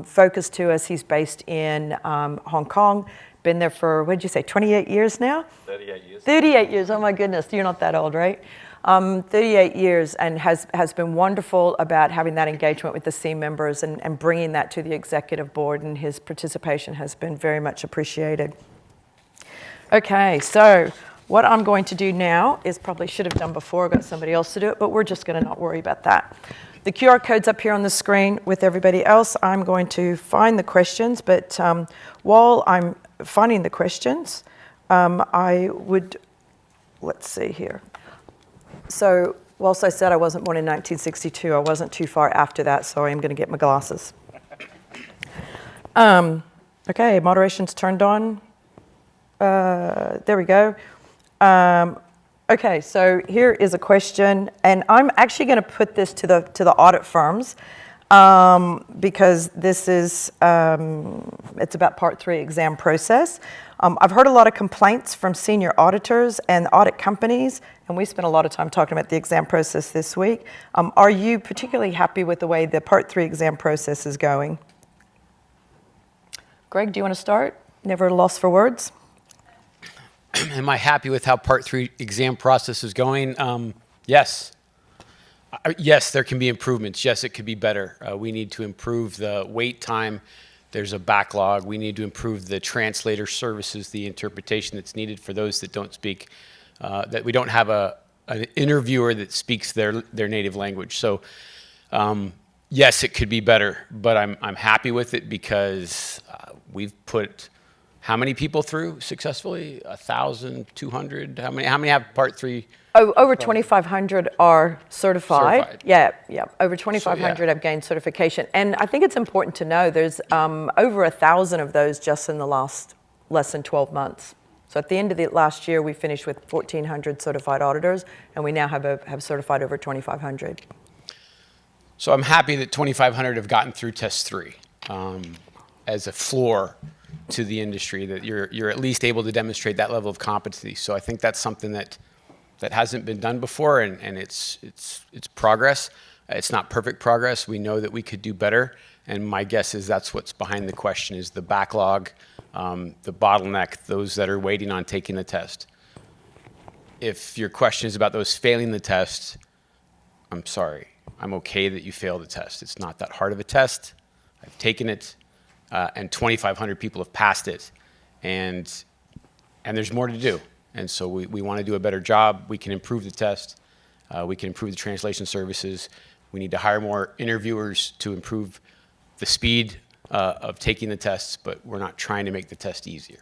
Speaker 3: focus to us. He's based in Hong Kong, been there for, what did you say, 28 years now?
Speaker 4: 38 years.
Speaker 3: 38 years, oh my goodness, you're not that old, right? 38 years, and has been wonderful about having that engagement with the C members and bringing that to the executive board, and his participation has been very much appreciated. Okay, so what I'm going to do now is probably should have done before, I've got somebody else to do it, but we're just going to not worry about that. The QR code's up here on the screen with everybody else. I'm going to find the questions, but while I'm finding the questions, I would, let's see here. So, whilst I said I wasn't born in 1962, I wasn't too far after that, so I'm going to get my glasses. Okay, moderation's turned on. There we go. Okay, so here is a question, and I'm actually going to put this to the audit firms because this is it's about Part 3 exam process. I've heard a lot of complaints from senior auditors and audit companies, and we spent a lot of time talking about the exam process this week. Are you particularly happy with the way the Part 3 exam process is going? Greg, do you want to start? Never lost for words.
Speaker 4: Am I happy with how Part 3 exam process is going? Yes. Yes, there can be improvements. Yes, it could be better. We need to improve the wait time. There's a backlog. We need to improve the translator services, the interpretation that's needed for those that don't speak, that we don't have an interviewer that speaks their native language. So yes, it could be better, but I'm happy with it because we've put how many people through successfully? 1,200? How many have Part 3?
Speaker 3: Oh, over 2,500 are certified.
Speaker 4: Certified.
Speaker 3: Yeah. Over 2,500 have gained certification. And I think it's important to know there's over 1,000 of those just in the less than 12 months. So at the end of the last year, we finished with 1,400 certified auditors, and we now have certified over 2,500.
Speaker 4: So I'm happy that 2,500 have gotten through Test 3 as a floor to the industry, that you're at least able to demonstrate that level of competency. So I think that's something that hasn't been done before, and it's progress. It's not perfect progress. We know that we could do better, and my guess is that's what's behind the question, is the backlog, the bottleneck, those that are waiting on taking the test. If your question is about those failing the test, I'm sorry. I'm okay that you failed the test. It's not that hard of a test. I've taken it, and 2,500 people have passed it, and there's more to do. And so we want to do a better job. We can improve the test. We can improve the translation services. We need to hire more interviewers to improve the speed of taking the tests, but we're not trying to make the test easier.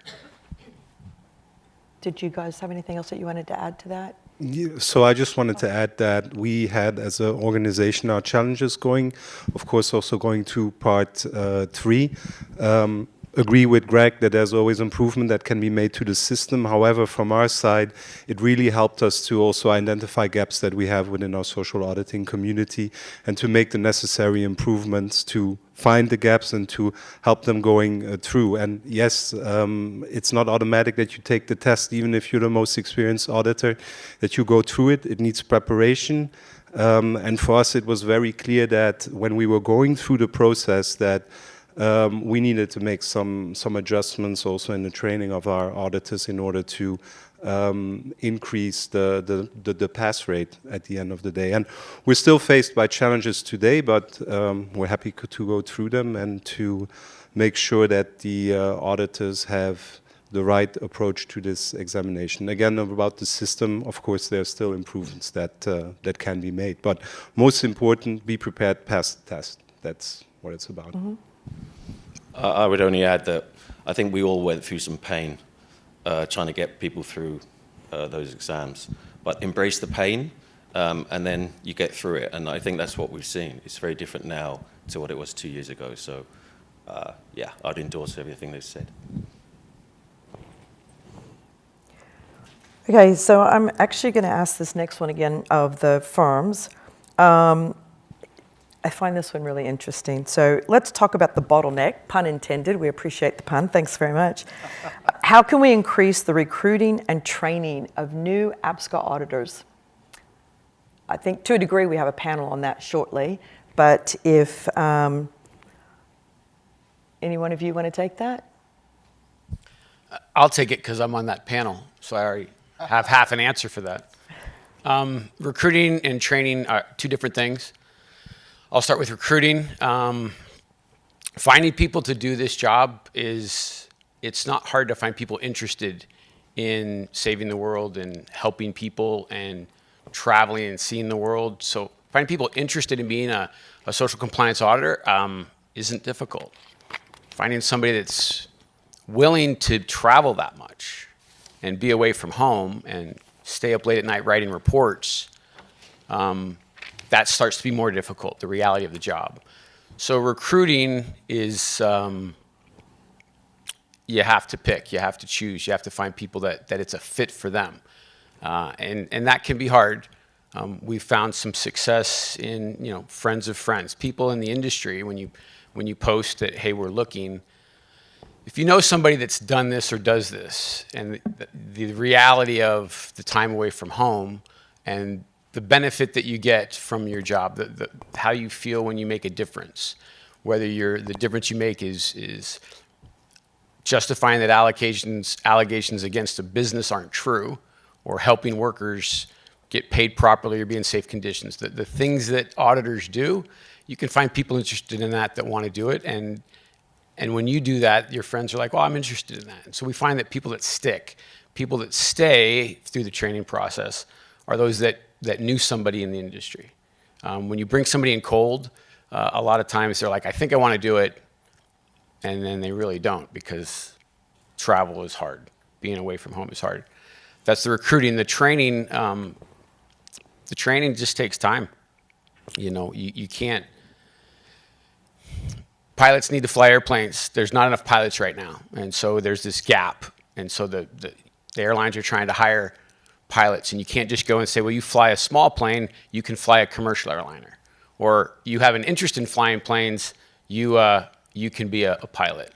Speaker 3: Did you guys have anything else that you wanted to add to that?
Speaker 5: Yeah, so I just wanted to add that we had, as an organization, our challenges going. Of course, also going to part 3. Agree with Greg that there's always improvement that can be made to the system. However, from our side, it really helped us to also identify gaps that we have within our social auditing community and to make the necessary improvements to find the gaps and to help them going through. And yes, it's not automatic that you take the test, even if you're the most experienced auditor, that you go through it. It needs preparation. And for us, it was very clear that when we were going through the process that we needed to make some adjustments also in the training of our auditors in order to increase the pass rate at the end of the day. And we're still faced by challenges today, but we're happy to go through them and to make sure that the auditors have the right approach to this examination. Again, about the system, of course, there are still improvements that can be made. But most important, be prepared, pass the test. That's what it's about. Mm-hmm.
Speaker 6: I would only add that I think we all went through some pain trying to get people through those exams. But embrace the pain, and then you get through it. And I think that's what we've seen. It's very different now to what it was 2 years ago. So, yeah, I'd endorse everything they've said.
Speaker 3: Okay, so I'm actually going to ask this next one again of the firms. I find this one really interesting. So let's talk about the bottleneck, pun intended. We appreciate the pun. Thanks very much. How can we increase the recruiting and training of new APSCA auditors? I think to a degree we have a panel on that shortly, but if any one of you want to take that?
Speaker 4: I'll take it because I'm on that panel, so I already have half an answer for that. Recruiting and training are two different things. I'll start with recruiting. Finding people to do this job it's not hard to find people interested in saving the world and helping people and traveling and seeing the world. So finding people interested in being a social compliance auditor isn't difficult. Finding somebody that's willing to travel that much and be away from home and stay up late at night writing reports, that starts to be more difficult, the reality of the job. So recruiting is, you have to pick, you have to choose, you have to find people that it's a fit for them. And that can be hard. We've found some success in, friends of friends, people in the industry, when you post that, hey, we're looking, if you know somebody that's done this or does this, and the reality of the time away from home and the benefit that you get from your job, how you feel when you make a difference, whether the difference you make is justifying that allegations against a business aren't true, or helping workers get paid properly or be in safe conditions. The things that auditors do, you can find people interested in that want to do it, and when you do that, your friends are like, well, I'm interested in that. And so we find that people that stick, people that stay through the training process are those that knew somebody in the industry. When you bring somebody in cold, a lot of times they're like, I think I want to do it, and then they really don't because travel is hard. Being away from home is hard. That's the recruiting. The training just takes time. You can't. Pilots need to fly airplanes. There's not enough pilots right now, and so there's this gap. And so the airlines are trying to hire pilots, and you can't just go and say, well, you fly a small plane, you can fly a commercial airliner. Or you have an interest in flying planes, you can be a pilot.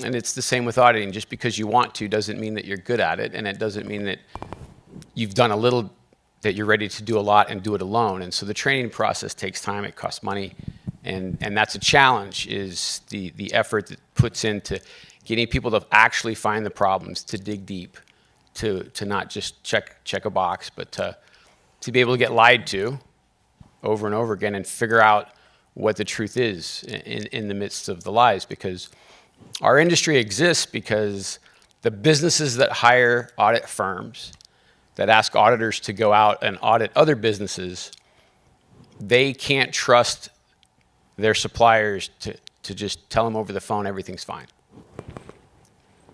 Speaker 4: And it's the same with auditing. Just because you want to doesn't mean that you're good at it, and it doesn't mean that you've done a little, that you're ready to do a lot and do it alone. And so the training process takes time, it costs money, and that's a challenge, is the effort that puts into getting people to actually find the problems, to dig deep, to not just check a box, but to be able to get lied to over and over again and figure out what the truth is in the midst of the lies. Because our industry exists because the businesses that hire audit firms, that ask auditors to go out and audit other businesses, they can't trust their suppliers to just tell them over the phone everything's fine.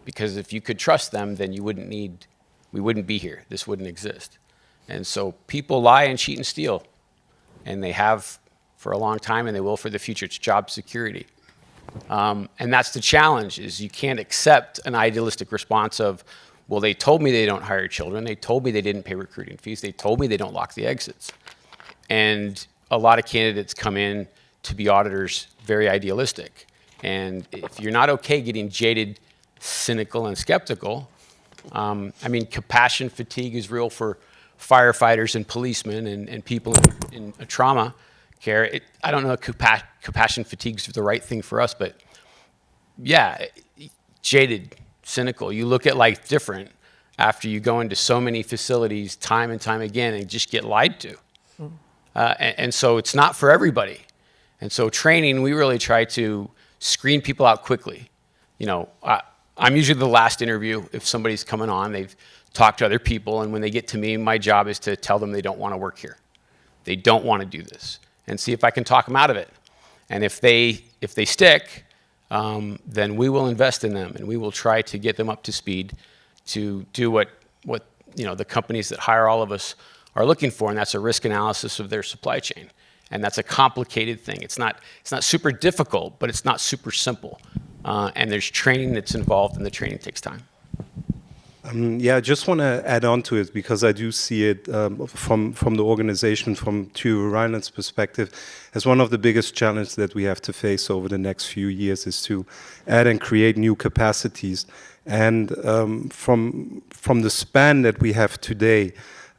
Speaker 4: Because if you could trust them, then we wouldn't be here. This wouldn't exist. And so people lie and cheat and steal, and they have for a long time, and they will for the future. It's job security. And that's the challenge, is you can't accept an idealistic response of, well, they told me they don't hire children. They told me they didn't pay recruiting fees. They told me they don't lock the exits. And a lot of candidates come in to be auditors very idealistic. And if you're not okay getting jaded, cynical, and skeptical, I mean, compassion fatigue is real for firefighters and policemen and people in trauma care. I don't know if compassion fatigue is the right thing for us, but yeah, jaded, cynical. You look at life different after you go into so many facilities time and time again and just get lied to. And so it's not for everybody. And so training, we really try to screen people out quickly. You know, I'm usually the last interview if somebody's coming on. They've talked to other people, and when they get to me, my job is to tell them they don't want to work here. They don't want to do this, and see if I can talk them out of it. And if they stick, then we will invest in them, and we will try to get them up to speed to do what you know the companies that hire all of us are looking for, and that's a risk analysis of their supply chain. And that's a complicated thing. It's not super difficult, but it's not super simple. And there's training that's involved, and the training takes time.
Speaker 5: Yeah, I just want to add on to it, because I do see it from the organization, from TU Rhineland's perspective, as one of the biggest challenges that we have to face over the next few years is to add and create new capacities. And from the span that we have today,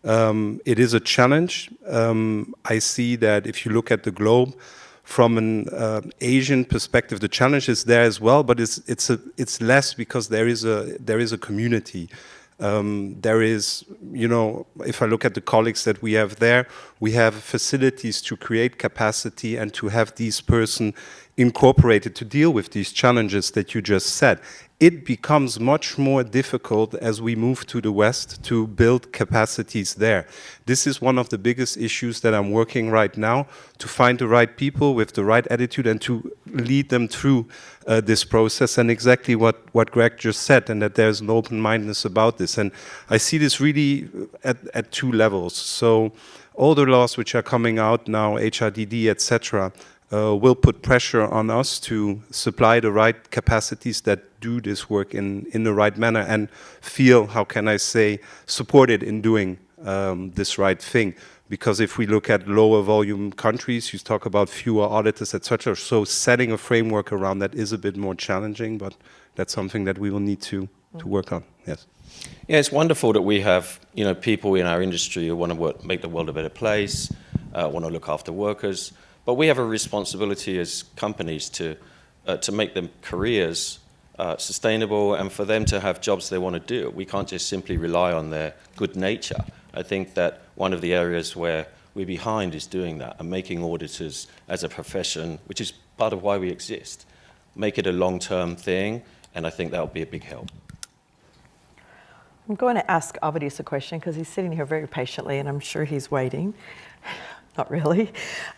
Speaker 5: it is a challenge. I see that if you look at the globe, from an Asian perspective, the challenge is there as well, but it's less because there is a community. There is, you know, if I look at the colleagues that we have there, we have facilities to create capacity and to have these persons incorporated to deal with these challenges that you just said. It becomes much more difficult as we move to the West to build capacities there. This is one of the biggest issues that I'm working right now, to find the right people with the right attitude and to lead them through this process, and exactly what Greg just said, and that there's an open-mindedness about this. And I see this really at two levels. So all the laws which are coming out now, HRDD, etc., will put pressure on us to supply the right capacities that do this work in the right manner and feel, how can I say, supported in doing this right thing. Because if we look at lower volume countries, you talk about fewer auditors, etc. So setting a framework around that is a bit more challenging, but that's something that we will need to work on. Yes.
Speaker 6: Yeah, it's wonderful that we have, you know, people in our industry who want to make the world a better place, want to look after workers. But we have a responsibility as companies to make them careers sustainable and for them to have jobs they want to do. We can't just simply rely on their good nature. I think that one of the areas where we're behind is doing that and making auditors as a profession, which is part of why we exist, make it a long-term thing, and I think that'll be a big help.
Speaker 3: I'm going to ask Avadis a question because he's sitting here very patiently, and I'm sure he's waiting. Not really.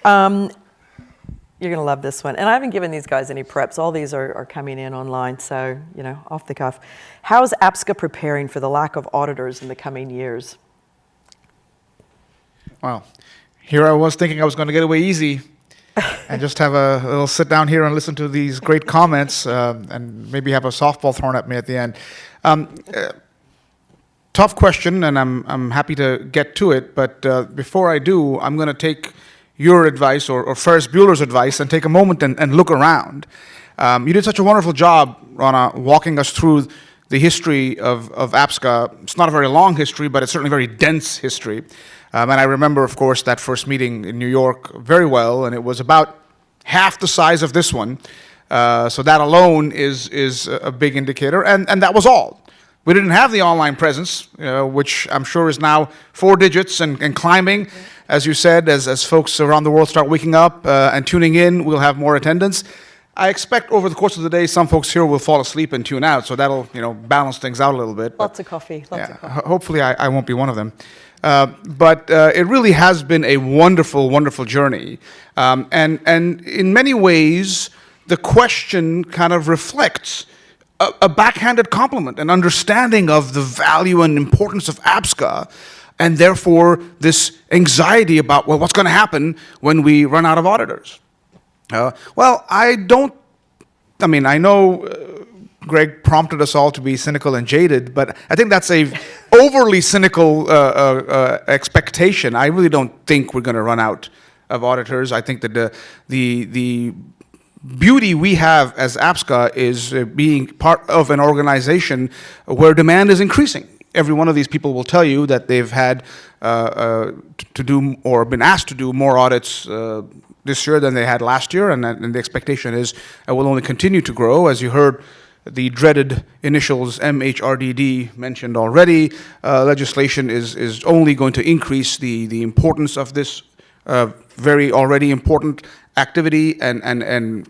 Speaker 3: You're going to love this one. And I haven't given these guys any preps. All these are coming in online, so, you know, off the cuff. How is APSCA preparing for the lack of auditors in the coming years?
Speaker 7: Well, here I was thinking I was going to get away easy and just have a little sit down here and listen to these great comments and maybe have a softball thrown at me at the end. Tough question, and I'm happy to get to it, but before I do, I'm going to take your advice or Ferris Bueller's advice and take a moment and look around. You did such a wonderful job, Rona, walking us through the history of APSCA. It's not a very long history, but it's certainly a very dense history. And I remember, of course, that first meeting in New York very well, and it was about half the size of this one. So that alone is a big indicator, and that was all. We didn't have the online presence, which I'm sure is now 4 digits and climbing. As you said, as folks around the world start waking up and tuning in, we'll have more attendance. I expect over the course of the day, some folks here will fall asleep and tune out, so that'll balance things out a little bit.
Speaker 3: Lots of coffee. Lots of coffee.
Speaker 7: Hopefully, I won't be one of them. But it really has been a wonderful, wonderful journey, and in many ways, the question kind of reflects a backhanded compliment, an understanding of the value and importance of APSCA, and therefore this anxiety about, well, what's going to happen when we run out of auditors? Well, I know Greg prompted us all to be cynical and jaded, but I think that's a overly cynical expectation. I really don't think we're going to run out of auditors. I think that the beauty we have as APSCA is being part of an organization where demand is increasing. Every one of these people will tell you that they've had to do or been asked to do more audits this year than they had last year, and the expectation is it will only continue to grow. As you heard, the dreaded initials MHRDD mentioned already, legislation is only going to increase the importance of this very already important activity and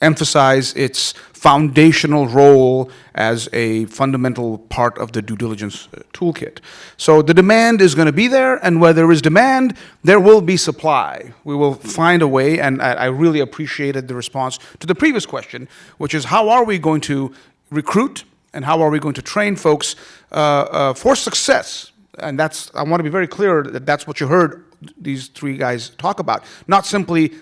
Speaker 7: emphasize its foundational role as a fundamental part of the due diligence toolkit. So the demand is going to be there, and where there is demand, there will be supply. We will find a way, and I really appreciated the response to the previous question, which is how are we going to recruit and how are we going to train folks for success? And I want to be very clear that that's what you heard these three guys talk about, not simply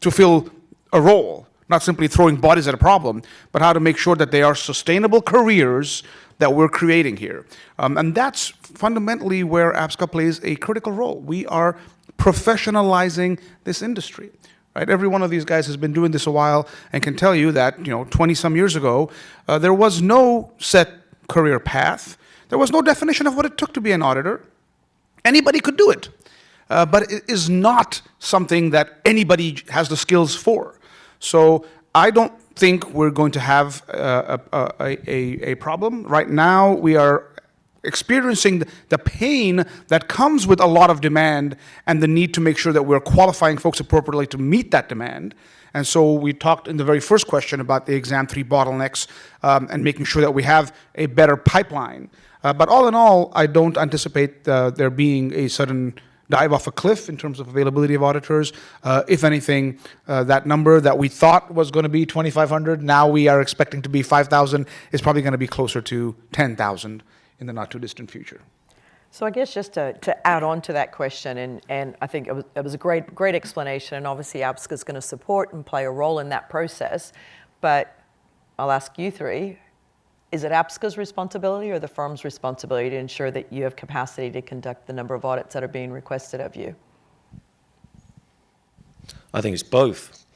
Speaker 7: to fill a role, not simply throwing bodies at a problem, but how to make sure that they are sustainable careers that we're creating here. And that's fundamentally where APSCA plays a critical role. We are professionalizing this industry. Right? Every one of these guys has been doing this a while and can tell you that 20-some years ago, there was no set career path. There was no definition of what it took to be an auditor. Anybody could do it. But it is not something that anybody has the skills for. So I don't think we're going to have a problem. Right now, we are experiencing the pain that comes with a lot of demand and the need to make sure that we're qualifying folks appropriately to meet that demand. And so we talked in the very first question about the exam 3 bottlenecks and making sure that we have a better pipeline. But all in all, I don't anticipate there being a sudden dive off a cliff in terms of availability of auditors. If anything, that number that we thought was going to be 2,500, now we are expecting to be 5,000, is probably going to be closer to 10,000 in the not too distant future.
Speaker 3: So I guess just to add on to that question, and I think it was a great explanation, and obviously APSCA is going to support and play a role in that process, but I'll ask you three, is it APSCA's responsibility or the firm's responsibility to ensure that you have capacity to conduct the number of audits that are being requested of you?
Speaker 6: I think it's both.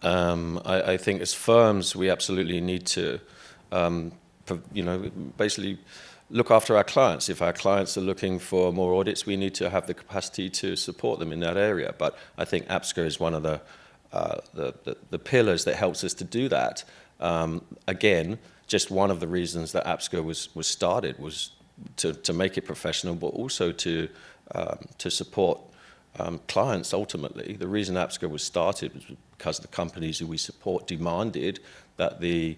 Speaker 6: I think as firms, we absolutely need to, basically look after our clients. If our clients are looking for more audits, we need to have the capacity to support them in that area. But I think APSCA is one of the pillars that helps us to do that. Again, just one of the reasons that APSCA was started was to make it professional, but also to support clients ultimately. The reason APSCA was started was because the companies who we support demanded that the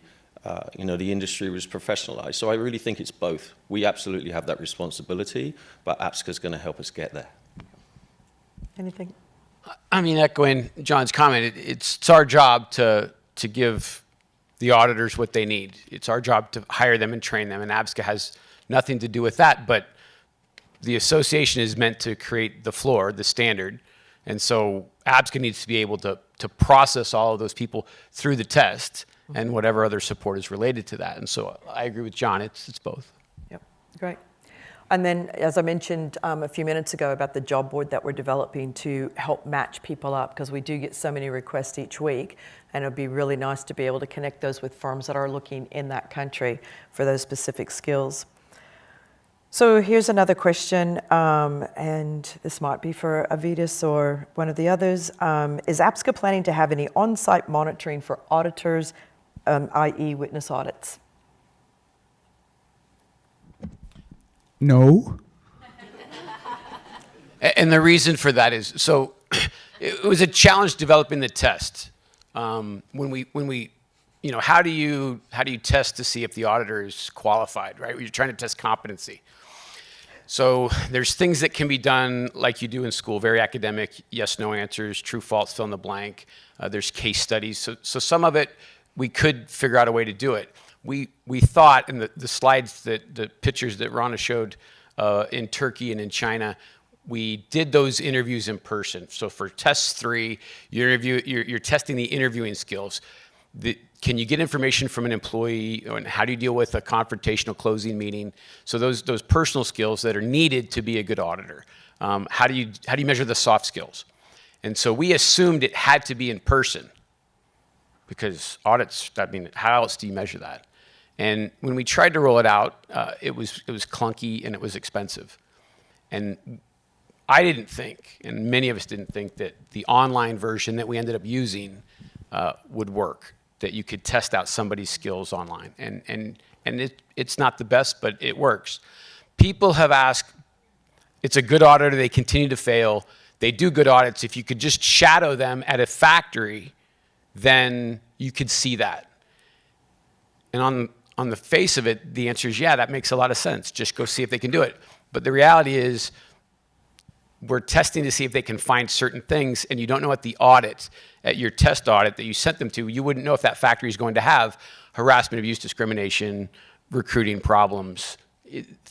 Speaker 6: industry was professionalized. So I really think it's both. We absolutely have that responsibility, but APSCA is going to help us get there.
Speaker 3: Anything?
Speaker 4: I mean, echoing John's comment, it's our job to give the auditors what they need. It's our job to hire them and train them, and APSCA has nothing to do with that, but the association is meant to create the floor, the standard, and so APSCA needs to be able to process all of those people through the test and whatever other support is related to that. And so I agree with John, it's both.
Speaker 3: Yep, great. And then, as I mentioned a few minutes ago about the job board that we're developing to help match people up, because we do get so many requests each week, and it would be really nice to be able to connect those with firms that are looking in that country for those specific skills. So here's another question, and this might be for Avidas or one of the others. Is APSCA planning to have any on-site monitoring for auditors, i.e. witness audits?
Speaker 7: No.
Speaker 4: And the reason for that is, so it was a challenge developing the test. When we how do you test to see if the auditor is qualified, right? You're trying to test competency. So there's things that can be done like you do in school, very academic, yes, no answers, true, false, fill in the blank. There's case studies. So some of it, we could figure out a way to do it. We thought in the slides, the pictures that Rona showed in Turkey and in China, we did those interviews in person. So for test 3, you're testing the interviewing skills. Can you get information from an employee, and how do you deal with a confrontational closing meeting? So those personal skills that are needed to be a good auditor. How do you measure the soft skills? And so we assumed it had to be in person, because audits, how else do you measure that? And when we tried to roll it out, it was clunky and it was expensive. And I didn't think, and many of us didn't think, that the online version that we ended up using would work, that you could test out somebody's skills online. And it's not the best, but it works. People have asked, it's a good auditor, they continue to fail, they do good audits. If you could just shadow them at a factory, then you could see that. And on the face of it, the answer is, yeah, that makes a lot of sense. Just go see if they can do it. But the reality is, we're testing to see if they can find certain things, and you don't know at the audit, at your test audit that you sent them to, you wouldn't know if that factory is going to have harassment, abuse, discrimination, recruiting problems,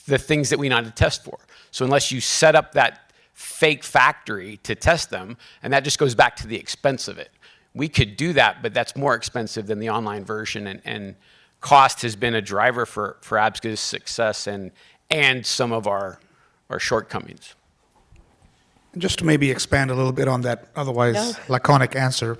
Speaker 4: the things that we need to test for. So unless you set up that fake factory to test them, and that just goes back to the expense of it. We could do that, but that's more expensive than the online version, and cost has been a driver for APSCA's success and some of our shortcomings.
Speaker 7: Just to maybe expand a little bit on that otherwise laconic answer,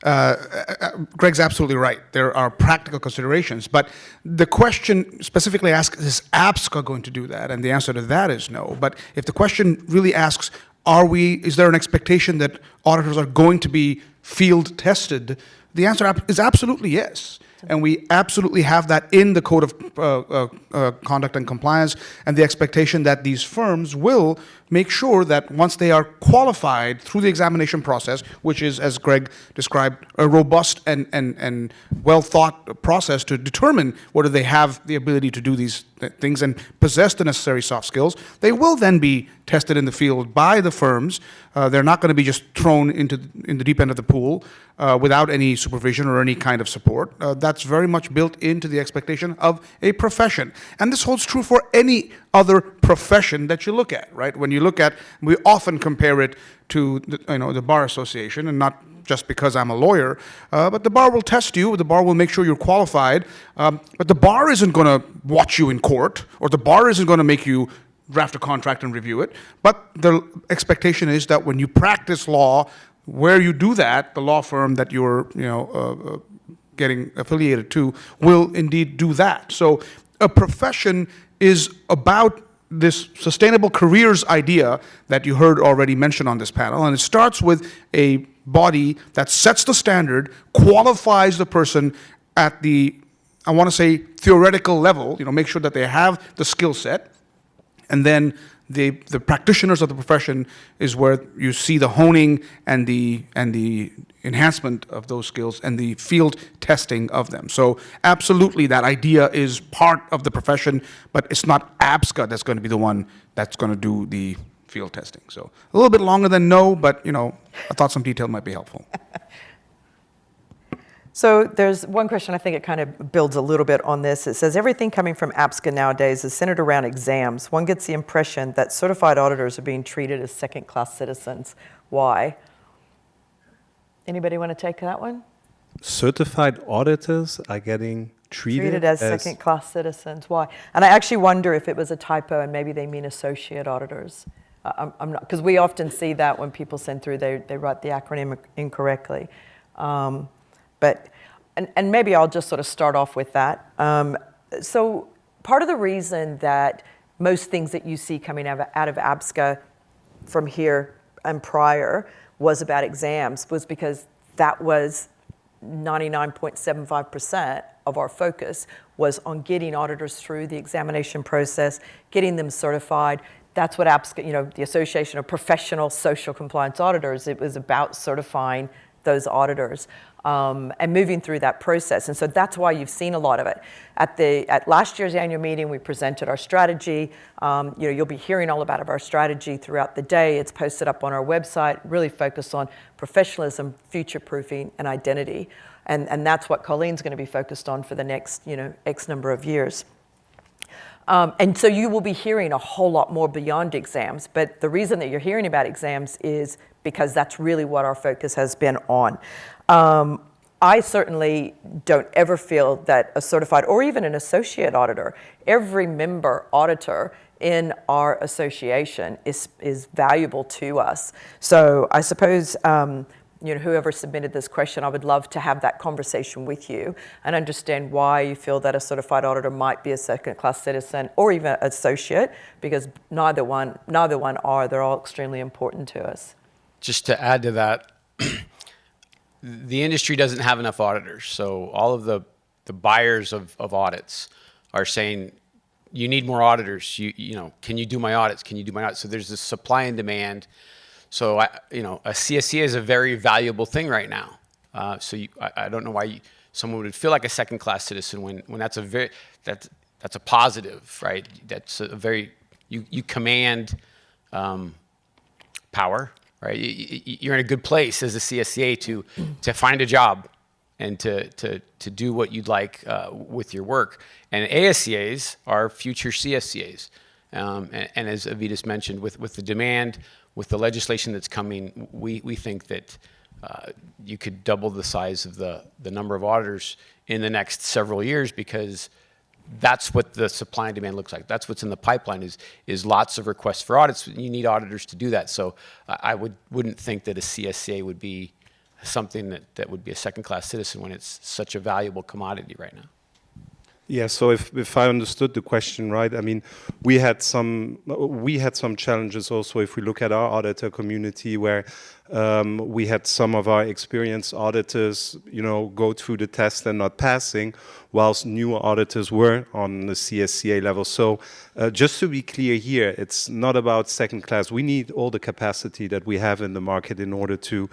Speaker 7: Greg's absolutely right. There are practical considerations, but the question specifically asks, is APSCA going to do that? And the answer to that is no. But if the question really asks, is there an expectation that auditors are going to be field tested? The answer is absolutely yes. And we absolutely have that in the Code of Conduct and Compliance, and the expectation that these firms will make sure that once they are qualified through the examination process, which is, as Greg described, a robust and well-thought process to determine whether they have the ability to do these things and possess the necessary soft skills, they will then be tested in the field by the firms. They're not going to be just thrown in the deep end of the pool without any supervision or any kind of support. That's very much built into the expectation of a profession. And this holds true for any other profession that you look at, right? When you look at, we often compare it to the Bar Association, and not just because I'm a lawyer, but the bar will test you, the bar will make sure you're qualified, but the bar isn't going to watch you in court, or the bar isn't going to make you draft a contract and review it. But the expectation is that when you practice law, where you do that, the law firm that you're getting affiliated to will indeed do that. So a profession is about this sustainable careers idea that you heard already mentioned on this panel, and it starts with a body that sets the standard, qualifies the person at the, I want to say, theoretical level, make sure that they have the skill set, and then the practitioners of the profession is where you see the honing and the enhancement of those skills and the field testing of them. So absolutely, that idea is part of the profession, but it's not APSCA that's going to be the one that's going to do the field testing. So a little bit longer than no, but I thought some detail might be helpful.
Speaker 3: So there's one question, I think it kind of builds a little bit on this. It says, everything coming from APSCA nowadays is centered around exams. One gets the impression that certified auditors are being treated as second-class citizens. Why? Anybody want to take that one?
Speaker 5: Certified auditors are getting treated
Speaker 3: as second-class citizens. Why? And I actually wonder if it was a typo and maybe they mean associate auditors. I'm not, because we often see that when people send through, they write the acronym incorrectly. But maybe I'll just sort of start off with that. So part of the reason that most things that you see coming out of APSCA from here and prior was about exams was because that was 99.75% of our focus was on getting auditors through the examination process, getting them certified. That's what APSCA, the Association of Professional Social Compliance Auditors, it was about certifying those auditors and moving through that process. And so that's why you've seen a lot of it. At last year's annual meeting, we presented our strategy. You'll be hearing all about our strategy throughout the day. It's posted up on our website, really focused on professionalism, future-proofing, and identity. And that's what Colleen's going to be focused on for the next, X number of years. And so you will be hearing a whole lot more beyond exams. But the reason that you're hearing about exams is because that's really what our focus has been on. I certainly don't ever feel that a certified or even an associate auditor, every member auditor in our association is valuable to us. So I suppose whoever submitted this question, I would love to have that conversation with you and understand why you feel that a certified auditor might be a second-class citizen or even associate, because neither one are. They're all extremely important to us.
Speaker 4: Just to add to that, the industry doesn't have enough auditors. So all of the buyers of audits are saying, you need more auditors. Can you do my audits? Can you do my audits? So there's this supply and demand. So a CSCA is a very valuable thing right now. I don't know why someone would feel like a second-class citizen when that's a positive, right? That's a very you command power. Right, you're in a good place as a CSCA to find a job and to do what you'd like with your work. And ASCAs are future CSCAs. And as Avitas mentioned, with the demand, with the legislation that's coming, we think that you could double the size of the number of auditors in the next several years, because that's what the supply and demand looks like. That's what's in the pipeline is lots of requests for audits. You need auditors to do that. So I wouldn't think that a CSCA would be something that would be a second-class citizen when it's such a valuable commodity right now.
Speaker 5: Yeah, so if I understood the question right, I mean, we had some challenges also if we look at our auditor community, where we had some of our experienced auditors, go through the test and not passing, whilst newer auditors were on the CSCA level. So just to be clear here, it's not about second class. We need all the capacity that we have in the market in order to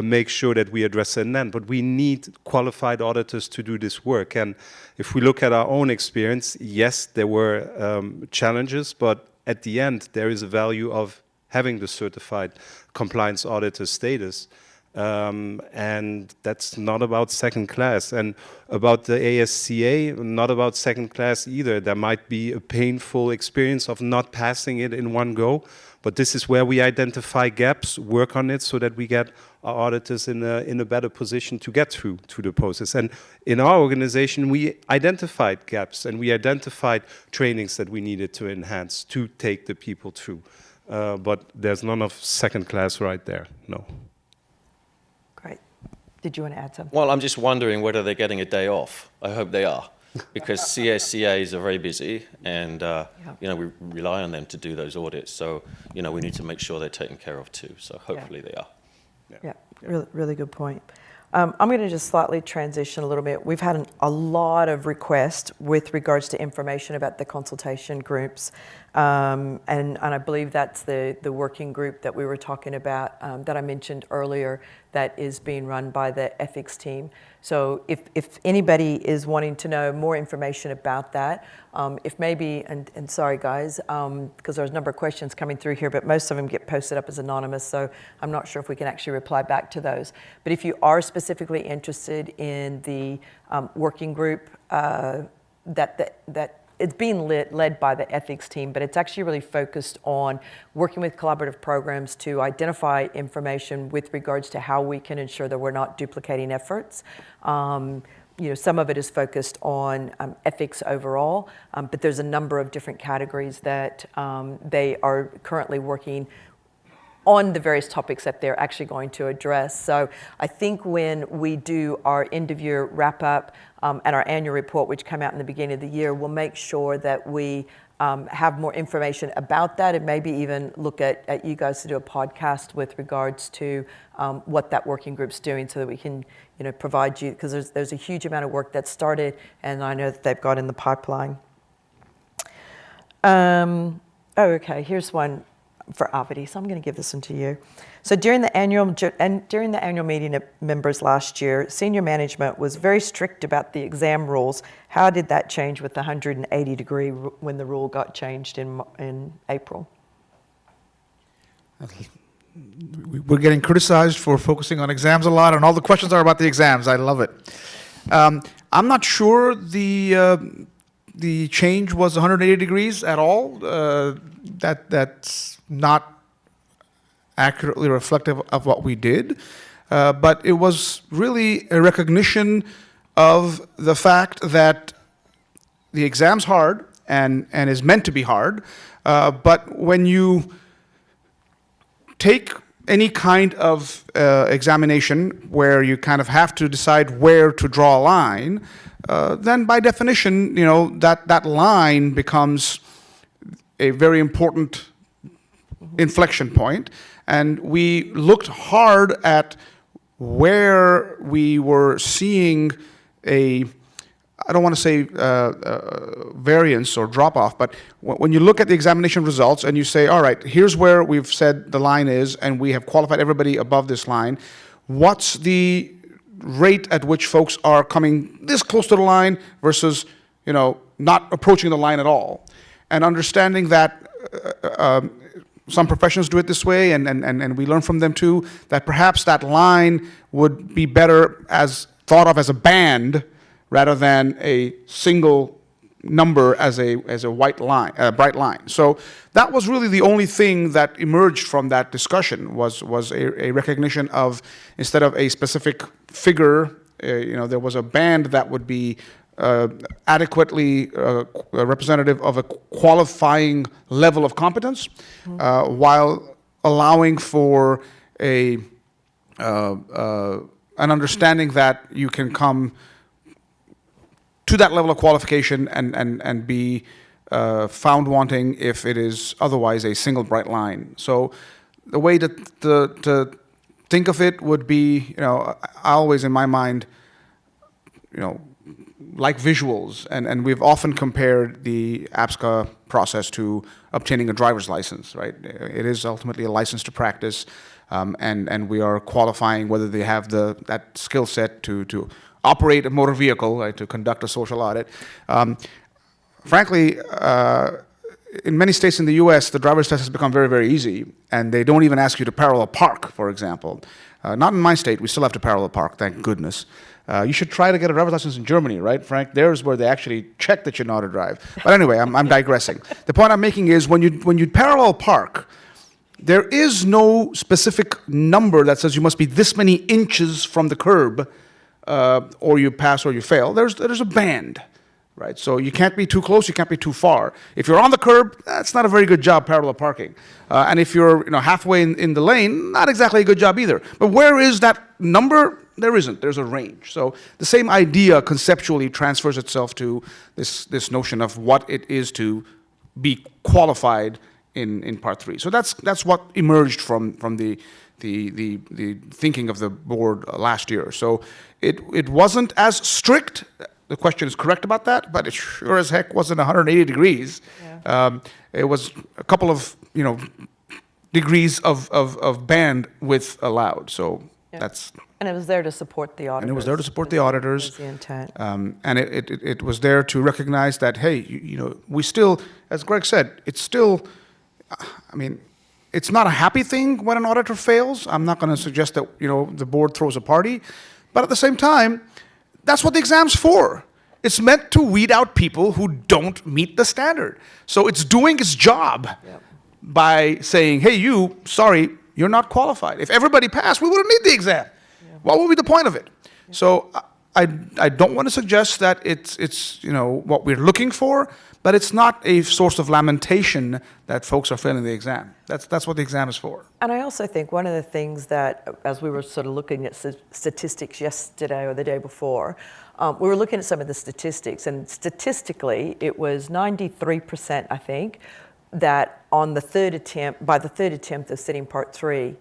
Speaker 5: make sure that we address it then. But we need qualified auditors to do this work. And if we look at our own experience, yes, there were challenges, but at the end, there is a value of having the certified compliance auditor status. And that's not about second class. And about the ASCA, not about second class either. There might be a painful experience of not passing it in one go, but this is where we identify gaps, work on it so that we get our auditors in a better position to get through to the process. And in our organization, we identified gaps and we identified trainings that we needed to enhance to take the people through. But there's none of second class right there, no.
Speaker 3: Great. Did you want to add something?
Speaker 6: Well, I'm just wondering whether they're getting a day off. I hope they are, because CSCAs are very busy, and we rely on them to do those audits. So we need to make sure they're taken care of too. So hopefully they are.
Speaker 3: Yeah, really good point. I'm going to just slightly transition a little bit. We've had a lot of requests with regards to information about the consultation groups, and I believe that's the working group that we were talking about that I mentioned earlier, that is being run by the ethics team. So if anybody is wanting to know more information about that, if maybe, and sorry guys, because there's a number of questions coming through here, but most of them get posted up as anonymous, so I'm not sure if we can actually reply back to those. But if you are specifically interested in the working group, that it's being led by the ethics team, but it's actually really focused on working with collaborative programs to identify information with regards to how we can ensure that we're not duplicating efforts. Some of it is focused on ethics overall, but there's a number of different categories that they are currently working on the various topics that they're actually going to address. So I think when we do our end-of-year wrap-up and our annual report, which come out in the beginning of the year, we'll make sure that we have more information about that, and maybe even look at you guys to do a podcast with regards to what that working group's doing, so that we can provide you, because there's a huge amount of work that's started, and I know that they've got in the pipeline. Okay, here's one. for Avity, so I'm going to give this one to you. So during the annual meeting of members last year, senior management was very strict about the exam rules. How did that change with the 180-degree when the rule got changed in April?
Speaker 7: We're getting criticized for focusing on exams a lot, and all the questions are about the exams. I love it. I'm not sure the change was 180 degrees at all. That's not accurately reflective of what we did. But it was really a recognition of the fact that the exam's hard and is meant to be hard. But when you take any kind of examination where you kind of have to decide where to draw a line, then by definition, that line becomes a very important inflection point. And we looked hard at where we were seeing I don't want to say variance or drop-off, but when you look at the examination results and you say, all right, here's where we've said the line is, and we have qualified everybody above this line, what's the rate at which folks are coming this close to the line versus, not approaching the line at all? And understanding that some professions do it this way, and we learn from them too, that perhaps that line would be better thought of as a band rather than a single number as a bright line. So that was really the only thing that emerged from that discussion was a recognition of, instead of a specific figure, there was a band that would be adequately representative of a qualifying level of competence, while allowing for an understanding that you can come to that level of qualification and be found wanting if it is otherwise a single bright line. So the way to think of it would be, I always in my mind, like visuals, and we've often compared the APSCA process to obtaining a driver's license, right? It is ultimately a license to practice, and we are qualifying whether they have that skill set to operate a motor vehicle, right, to conduct a social audit. Frankly, in many states in the U.S., the driver's test has become very, very easy, and they don't even ask you to parallel park, for example. Not in my state. We still have to parallel park, thank goodness. You should try to get a driver's license in Germany, right, Frank? There's where they actually check that you know how to drive. But anyway, I'm digressing. The point I'm making is when you parallel park, there is no specific number that says you must be this many inches from the curb, or you pass or you fail. There's a band, right? So you can't be too close, you can't be too far. If you're on the curb, that's not a very good job parallel parking. And if you're halfway in the lane, not exactly a good job either. But where is that number? There isn't. There's a range. So the same idea conceptually transfers itself to this notion of what it is to be qualified in Part 3. So that's what emerged from the thinking of the board last year. So it wasn't as strict. The question is correct about that, but it sure as heck wasn't 180 degrees. Yeah. It was a couple of degrees of bandwidth allowed. So yeah. That's.
Speaker 3: And it was there to support the auditors.
Speaker 7: And it was there to support the auditors.
Speaker 3: Was the intent.
Speaker 7: And it was there to recognize that, hey, we still, as Greg said, it's still, it's not a happy thing when an auditor fails. I'm not going to suggest that, the board throws a party. But at the same time, that's what the exam's for. It's meant to weed out people who don't meet the standard. So it's doing its job by saying, hey, sorry, you're not qualified. If everybody passed, we wouldn't need the exam. What would be the point of it? Yeah. So I don't want to suggest that it's what we're looking for, but it's not a source of lamentation that folks are failing the exam. That's what the exam is for.
Speaker 3: And I also think one of the things that, as we were sort of looking at statistics yesterday or the day before, we were looking at some of the statistics, and statistically it was 93%, I think, that on the third attempt, by the third attempt of sitting Part 3,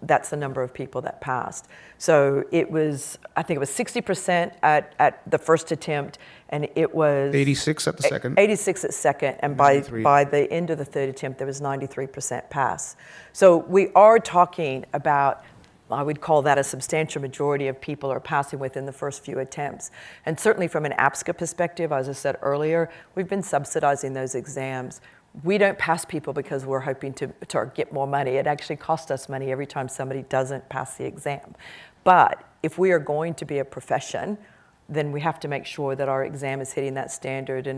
Speaker 3: that's the number of people that passed. So it was, I think it was 60% at the first attempt, and it was
Speaker 7: 86 at the second.
Speaker 3: 86 at second, and
Speaker 7: 93.
Speaker 3: by the end of the third attempt, there was 93% pass. So we are talking about, I would call that a substantial majority of people are passing within the first few attempts. And certainly from an APSCA perspective, as I said earlier, we've been subsidizing those exams. We don't pass people because we're hoping to get more money. It actually costs us money every time somebody doesn't pass the exam. But if we are going to be a profession, then we have to make sure that our exam is hitting that standard.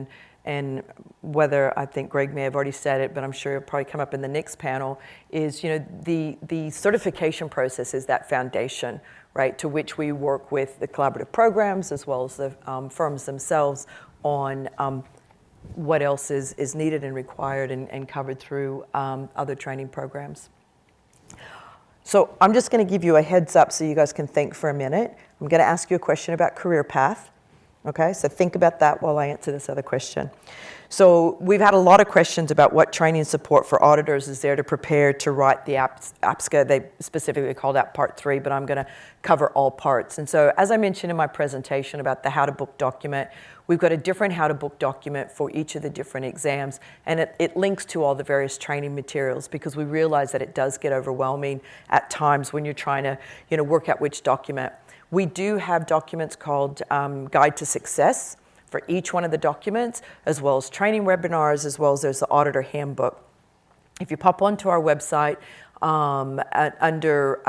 Speaker 3: And whether, I think Greg may have already said it, but I'm sure it'll probably come up in the next panel, is the certification process is that foundation, right, to which we work with the collaborative programs as well as the firms themselves on what else is needed and required and covered through other training programs. So I'm just going to give you a heads up so you guys can think for a minute. I'm going to ask you a question about career path. Okay, so think about that while I answer this other question. So we've had a lot of questions about what training support for auditors is there to prepare to write the APSCA. They specifically called out part 3, but I'm going to cover all parts. And so as I mentioned in my presentation about the how to book document, we've got a different how to book document for each of the different exams, and it links to all the various training materials because we realize that it does get overwhelming at times when you're trying to work out which document. We do have documents called Guide to Success for each one of the documents, as well as training webinars, as well as there's the auditor handbook. If you pop onto our website under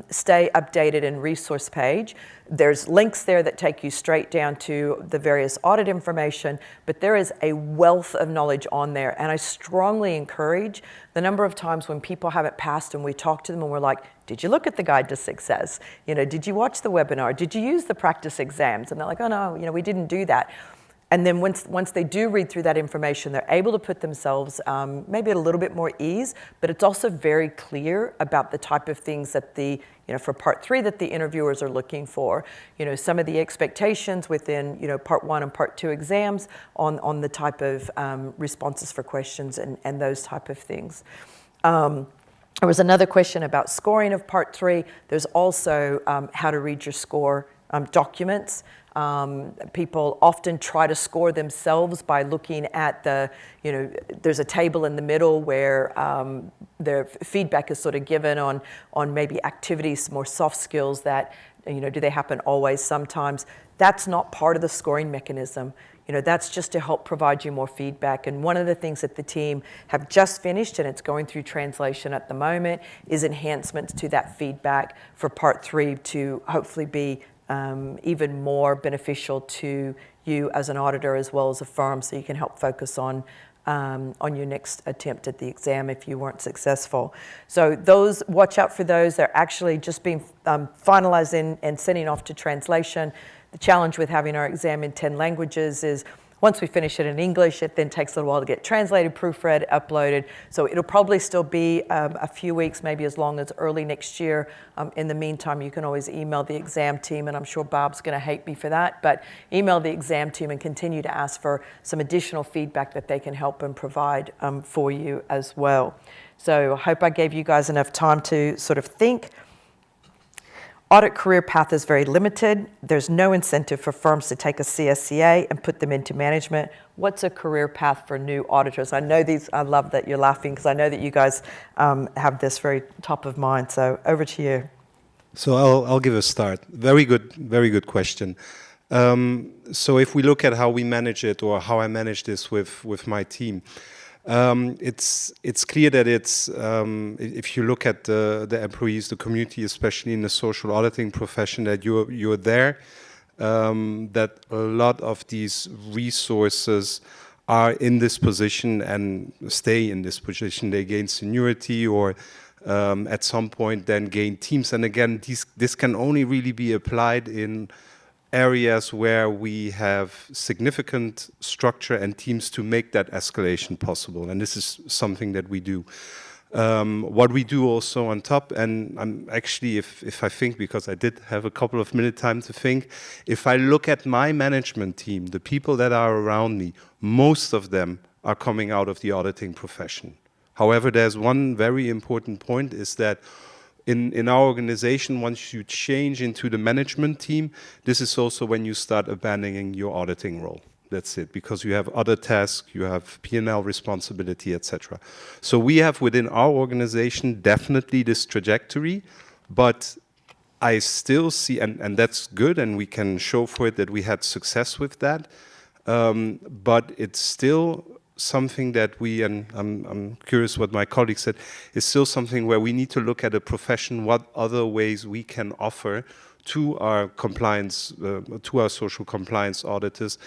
Speaker 3: Stay Updated and Resource page, there's links there that take you straight down to the various audit information, but there is a wealth of knowledge on there. And I strongly encourage the number of times when people haven't passed and we talk to them and we're like, did you look at the Guide to Success? Did you watch the webinar? Did you use the practice exams? And they're like, oh no, we didn't do that. And then once they do read through that information, they're able to put themselves maybe at a little bit more ease, but it's also very clear about the type of things that for part 3 that the interviewers are looking for. Some of the expectations within, part 1 and part 2 exams on the type of responses for questions and those type of things. There was another question about scoring of part 3. There's also how to read your score documents. People often try to score themselves by looking at there's a table in the middle where their feedback is sort of given on maybe activities, more soft skills that, do they happen always, sometimes. That's not part of the scoring mechanism. That's just to help provide you more feedback. And one of the things that the team have just finished, and it's going through translation at the moment, is enhancements to that feedback for part 3 to hopefully be even more beneficial to you as an auditor as well as a firm, so you can help focus on your next attempt at the exam if you weren't successful. So those, watch out for those. They're actually just being finalized and sending off to translation. The challenge with having our exam in 10 languages is once we finish it in English, it then takes a little while to get translated, proofread, uploaded. So it'll probably still be a few weeks, maybe as long as early next year. In the meantime, you can always email the exam team, and I'm sure Bob's going to hate me for that, but email the exam team and continue to ask for some additional feedback that they can help and provide for you as well. So I hope I gave you guys enough time to sort of think. Audit career path is very limited. There's no incentive for firms to take a CSCA and put them into management. What's a career path for new auditors? I love that you're laughing because I know that you guys have this very top of mind. So over to you.
Speaker 5: So I'll give a start. Very good question. So if we look at how we manage it, or how I manage this with my team, it's clear that if you look at the employees, the community, especially in the social auditing profession, that you're there, that a lot of these resources are in this position and stay in this position. They gain seniority, or at some point then gain teams. And again, this can only really be applied in areas where we have significant structure and teams to make that escalation possible. And this is something that we do. What we do also on top, and I'm actually, if I think, because I did have a couple of minutes time to think, if I look at my management team, the people that are around me, most of them are coming out of the auditing profession. However, there's one very important point, is that in our organization, once you change into the management team, this is also when you start abandoning your auditing role. That's it, because you have other tasks, you have P&L responsibility, etc. So we have within our organization definitely this trajectory, but I still see, and that's good, and we can show for it that we had success with that, but it's still something that we, and I'm curious what my colleague said, is still something where we need to look at a profession, what other ways we can offer to our compliance, to our social compliance auditors,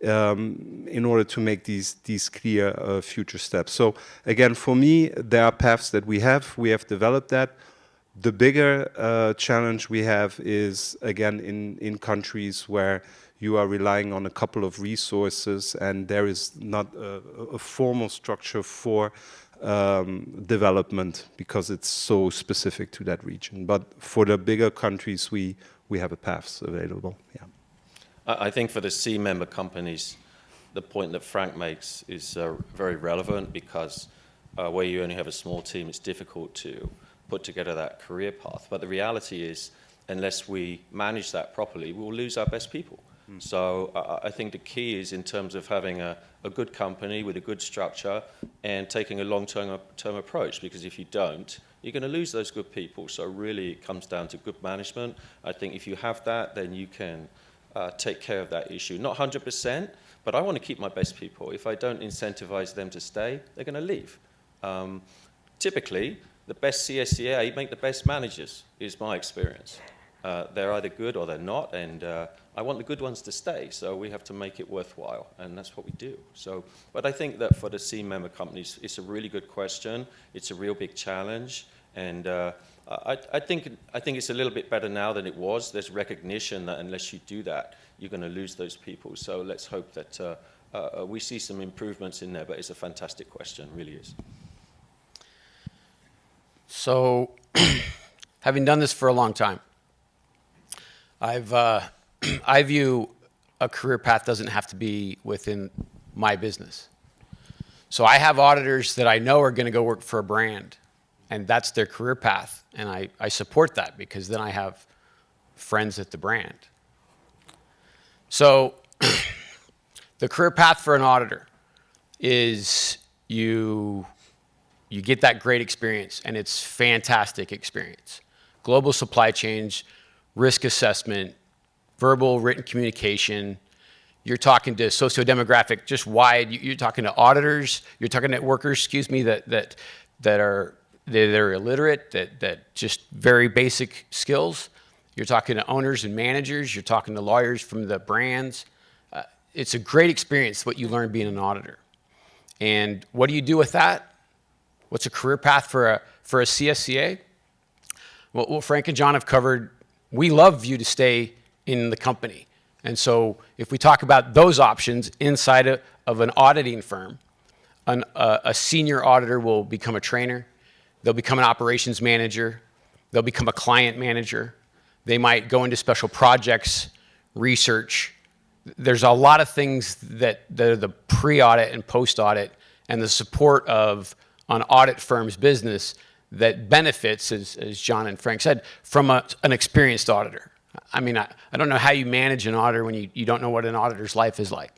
Speaker 5: in order to make these clear future steps. So again, for me, there are paths that we have developed that. The bigger challenge we have is, again, in countries where you are relying on a couple of resources and there is not a formal structure for development because it's so specific to that region. But for the bigger countries, we have a paths available. Yeah.
Speaker 6: I think for the C member companies, the point that Frank makes is very relevant because where you only have a small team, it's difficult to put together that career path. But the reality is, unless we manage that properly, we'll lose our best people. So I think the key is in terms of having a good company with a good structure and taking a long-term approach, because if you don't, you're going to lose those good people. So really it comes down to good management. I think if you have that, then you can take care of that issue. Not 100%, but I want to keep my best people. If I don't incentivize them to stay, they're going to leave. Typically, the best CSCA make the best managers, is my experience. They're either good or they're not, and I want the good ones to stay, so we have to make it worthwhile, and that's what we do. So, but I think that for the C member companies, it's a really good question. It's a real big challenge, and I think it's a little bit better now than it was. There's recognition that unless you do that, you're going to lose those people. So let's hope that we see some improvements in there, but it's a fantastic question, it really is.
Speaker 4: So, having done this for a long time, I view a career path doesn't have to be within my business. So I have auditors that I know are going to go work for a brand, and that's their career path, and I support that because then I have friends at the brand. So the career path for an auditor is you get that great experience, and it's fantastic experience. Global supply chains, risk assessment, verbal, written communication. You're talking to socio-demographic, just wide. You're talking to auditors. You're talking to workers, excuse me, that are illiterate, that just very basic skills. You're talking to owners and managers. You're talking to lawyers from the brands. It's a great experience what you learn being an auditor. And what do you do with that? What's a career path for a CSCA? Well, what Frank and John have covered, we love you to stay in the company. And so if we talk about those options inside of an auditing firm, a senior auditor will become a trainer. They'll become an operations manager. They'll become a client manager. They might go into special projects, research. There's a lot of things that are the pre-audit and post-audit and the support of an audit firm's business that benefits, as John and Frank said, from an experienced auditor. I mean, I don't know how you manage an auditor when you don't know what an auditor's life is like.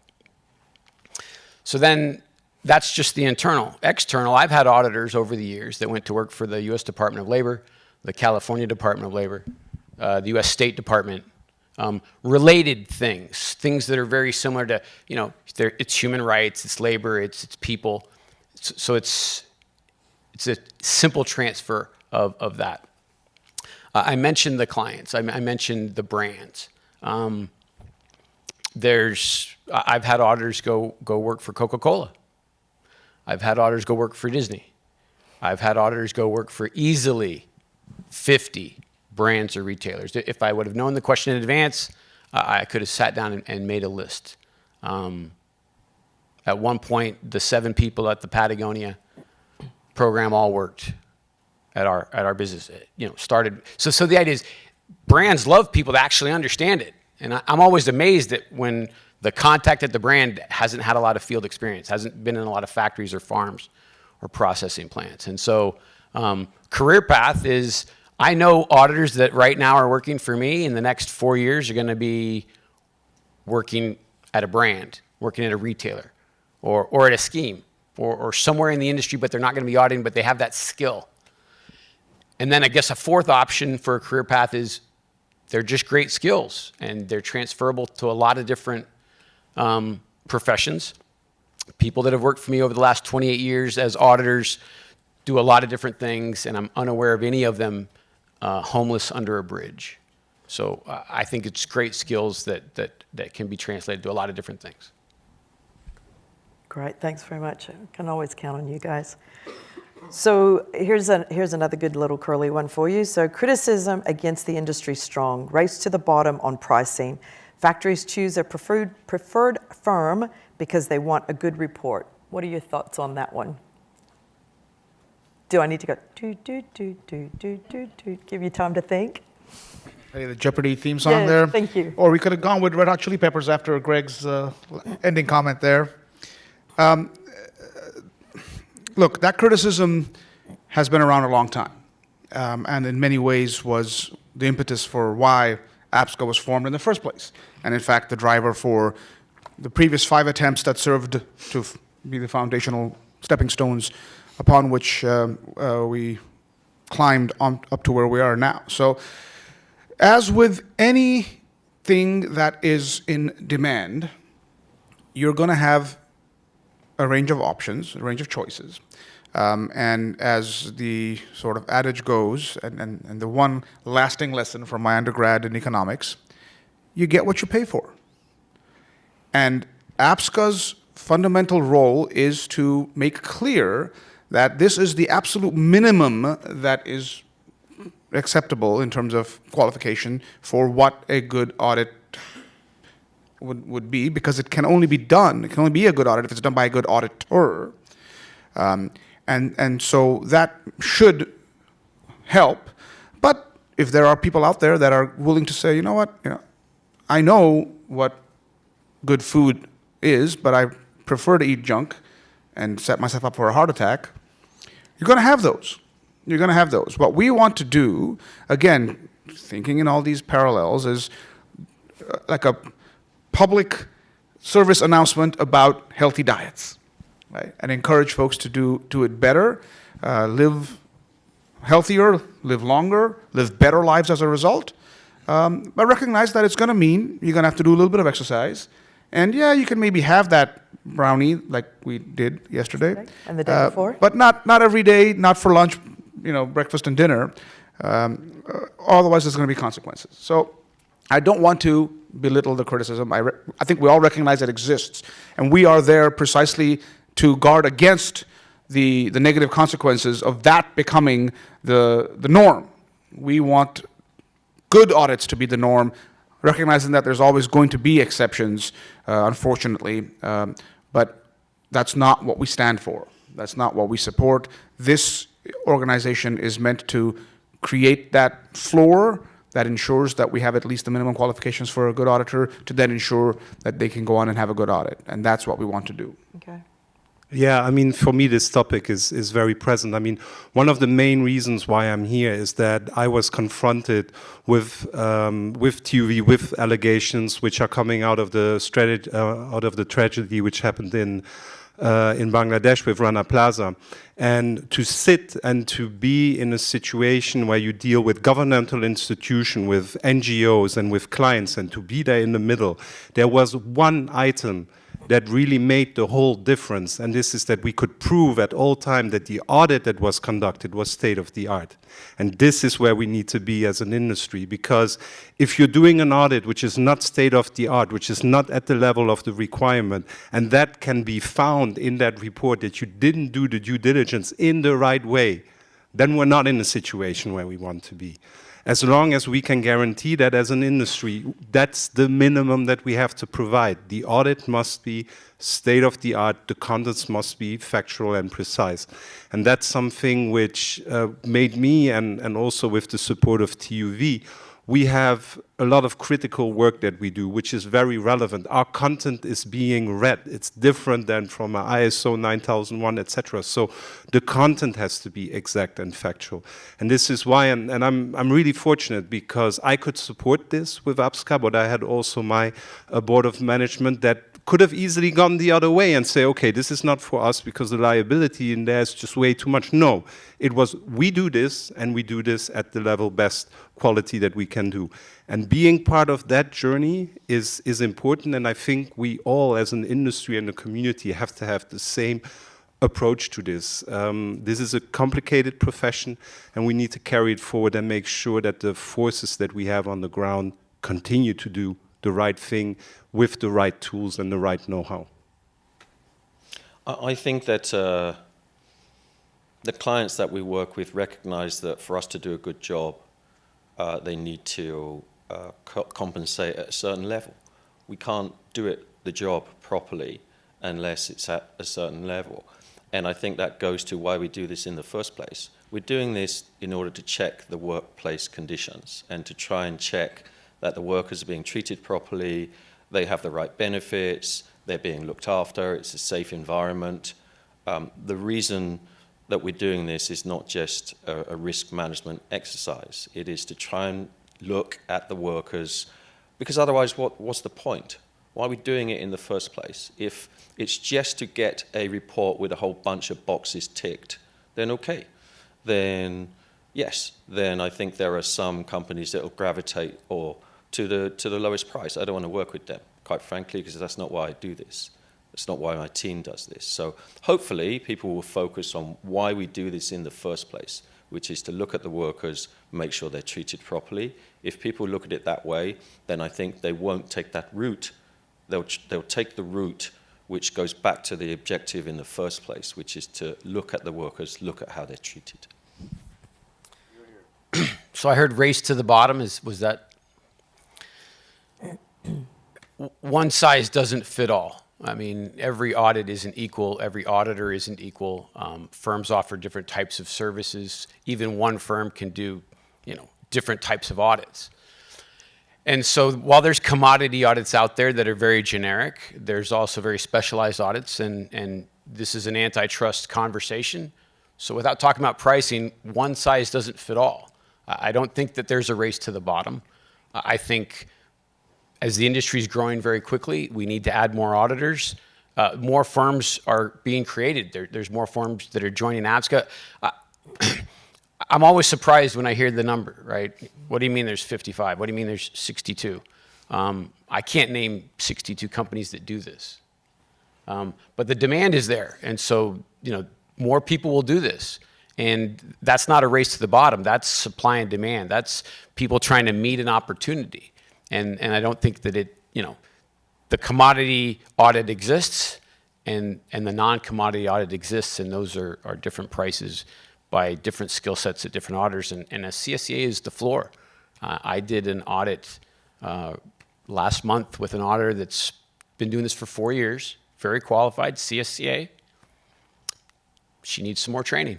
Speaker 4: So then that's just the internal. External, I've had auditors over the years that went to work for the U.S. Department of Labor, the California Department of Labor, the U.S. State Department, related things that are very similar to, it's human rights, it's labor, it's people. So it's a simple transfer of that. I mentioned the clients. I mentioned the brands. I've had auditors go work for Coca-Cola. I've had auditors go work for Disney. I've had auditors go work for easily 50 brands or retailers. If I would have known the question in advance, I could have sat down and made a list. At one point, the 7 people at the Patagonia program all worked at our business. Started. So the idea is, brands love people that actually understand it. And I'm always amazed that when the contact at the brand hasn't had a lot of field experience, hasn't been in a lot of factories or farms or processing plants. And so career path is, I know auditors that right now are working for me in the next 4 years are going to be working at a brand, working at a retailer, or at a scheme, or somewhere in the industry, but they're not going to be auditing, but they have that skill. And then I guess a fourth option for a career path is they're just great skills, and they're transferable to a lot of different professions. People that have worked for me over the last 28 years as auditors do a lot of different things, and I'm unaware of any of them homeless under a bridge. So I think it's great skills that can be translated to a lot of different things.
Speaker 3: Great, thanks very much. I can always count on you guys. So here's another good little curly one for you. So criticism against the industry strong, race to the bottom on pricing. Factories choose their preferred firm because they want a good report. What are your thoughts on that one? Do I need to go give you time to think?
Speaker 7: The Jeopardy theme song
Speaker 3: Yeah,
Speaker 7: there.
Speaker 3: thank you.
Speaker 7: Or we could have gone with Red Hot Chili Peppers after Greg's ending comment there. Look, that criticism has been around a long time, and in many ways was the impetus for why APSCA was formed in the first place, and in fact the driver for the previous 5 attempts that served to be the foundational stepping stones upon which we climbed on up to where we are now. So, as with anything that is in demand, you're going to have a range of options, a range of choices. And as the sort of adage goes, and the one lasting lesson from my undergrad in economics, you get what you pay for. And APSCA's fundamental role is to make clear that this is the absolute minimum that is acceptable in terms of qualification for what a good audit would be, because it can only be a good audit if it's done by a good auditor. And so that should help. But if there are people out there that are willing to say, you know what, I know what good food is, but I prefer to eat junk and set myself up for a heart attack, you're going to have those. You're going to have those. What we want to do, again, thinking in all these parallels, is like a public service announcement about healthy diets, right? And encourage folks to do it better, live healthier, live longer, live better lives as a result. But recognize that it's going to mean you're going to have to do a little bit of exercise. And yeah, you can maybe have that brownie like we did yesterday.
Speaker 3: And the day before.
Speaker 7: But not every day, not for lunch, breakfast and dinner. Otherwise, there's going to be consequences. So I don't want to belittle the criticism. I think we all recognize it exists. And we are there precisely to guard against the negative consequences of that becoming the norm. We want good audits to be the norm, recognizing that there's always going to be exceptions, unfortunately, but that's not what we stand for. That's not what we support. This organization is meant to create that floor that ensures that we have at least the minimum qualifications for a good auditor to then ensure that they can go on and have a good audit. And that's what we want to do.
Speaker 3: Okay.
Speaker 5: Yeah, for me, this topic is very present. One of the main reasons why I'm here is that I was confronted with TUV, with allegations which are coming out of the tragedy which happened in Bangladesh with Rana Plaza. And to sit and to be in a situation where you deal with governmental institutions, with NGOs and with clients, and to be there in the middle, there was one item that really made the whole difference, and this is that we could prove at all time that the audit that was conducted was state-of-the-art. And this is where we need to be as an industry, because if you're doing an audit which is not state-of-the-art, which is not at the level of the requirement, and that can be found in that report that you didn't do the due diligence in the right way, then we're not in a situation where we want to be. As long as we can guarantee that as an industry, that's the minimum that we have to provide. The audit must be state-of-the-art, the contents must be factual and precise. And that's something which made me, and also with the support of TUV, we have a lot of critical work that we do, which is very relevant. Our content is being read. It's different than from a ISO 9001, etc. So the content has to be exact and factual. And this is why, and I'm really fortunate because I could support this with APSCA, but I had also my board of management that could have easily gone the other way and say, okay, this is not for us because the liability in there is just way too much. No, it was, we do this and we do this at the level best quality that we can do. And being part of that journey is important, and I think we all as an industry and a community have to have the same approach to this. This is a complicated profession and we need to carry it forward and make sure that the forces that we have on the ground continue to do the right thing with the right tools and the right know-how.
Speaker 6: I think that the clients that we work with recognize that for us to do a good job, they need to compensate at a certain level. We can't do the job properly unless it's at a certain level. And I think that goes to why we do this in the first place. We're doing this in order to check the workplace conditions and to try and check that the workers are being treated properly, they have the right benefits, they're being looked after, it's a safe environment. The reason that we're doing this is not just a risk management exercise. It is to try and look at the workers, because otherwise what's the point? Why are we doing it in the first place? If it's just to get a report with a whole bunch of boxes ticked, then okay. Then yes, then I think there are some companies that will gravitate to the lowest price. I don't want to work with them, quite frankly, because that's not why I do this. That's not why my team does this. So hopefully people will focus on why we do this in the first place, which is to look at the workers, make sure they're treated properly. If people look at it that way, then I think they won't take that route. They'll take the route which goes back to the objective in the first place, which is to look at the workers, look at how they're treated.
Speaker 4: So I heard race to the bottom. Was that? One size doesn't fit all. I mean, every audit isn't equal. Every auditor isn't equal. Firms offer different types of services. Even one firm can do, different types of audits. And so while there's commodity audits out there that are very generic, there's also very specialized audits, and this is an antitrust conversation. So without talking about pricing, one size doesn't fit all. I don't think that there's a race to the bottom. I think as the industry is growing very quickly, we need to add more auditors. More firms are being created. There's more firms that are joining APSCA. I'm always surprised when I hear the number, right? What do you mean there's 55? What do you mean there's 62? I can't name 62 companies that do this. But the demand is there. And so, more people will do this. And that's not a race to the bottom. That's supply and demand. That's people trying to meet an opportunity. And I don't think that the commodity audit exists and the non-commodity audit exists, and those are different prices by different skill sets at different auditors, and a CSCA is the floor. I did an audit last month with an auditor that's been doing this for 4 years, very qualified, CSCA. She needs some more training.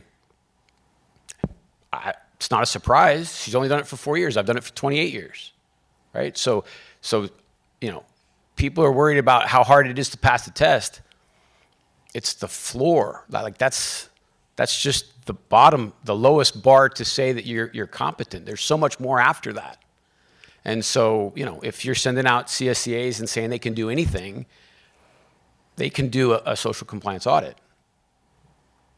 Speaker 4: It's not a surprise. She's only done it for 4 years. I've done it for 28 years, right? So people are worried about how hard it is to pass the test. It's the floor. Like that's just the bottom, the lowest bar to say that you're competent. There's so much more after that. And so, if you're sending out CSCAs and saying they can do anything, they can do a social compliance audit.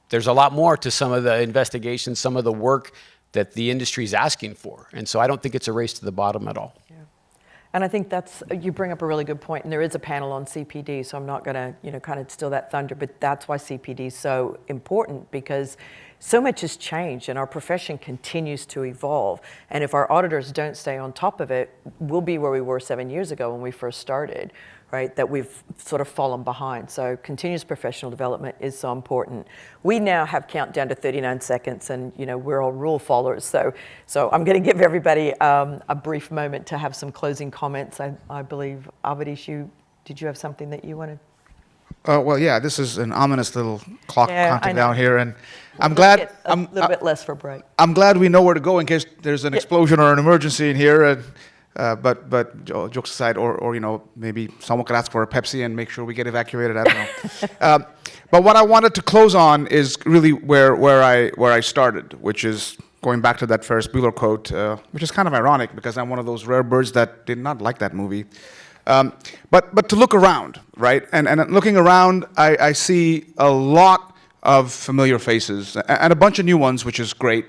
Speaker 4: There's a lot more to some of the investigations, some of the work that the industry is asking for. And so I don't think it's a race to the bottom at all.
Speaker 3: Yeah. And I think you bring up a really good point, and there is a panel on CPD, so I'm not going to, kind of steal that thunder, but that's why CPD is so important, because so much has changed and our profession continues to evolve. And if our auditors don't stay on top of it, we'll be where we were 7 years ago when we first started, right? That we've sort of fallen behind. So continuous professional development is so important. We now have countdown to 39 seconds, and we're all rule followers. So I'm going to give everybody a brief moment to have some closing comments. I believe, Avadish, did you have something that you wanted?
Speaker 7: Well, yeah, this is an ominous little clock counting down here, and I'm glad.
Speaker 3: Get a little bit less for break.
Speaker 7: I'm glad we know where to go in case there's an explosion or an emergency in here. But jokes aside, or maybe someone could ask for a Pepsi and make sure we get evacuated. I don't know. But what I wanted to close on is really where I started, which is going back to that Ferris Bueller quote, which is kind of ironic because I'm one of those rare birds that did not like that movie. But to look around, right? And looking around, I see a lot of familiar faces and a bunch of new ones, which is great.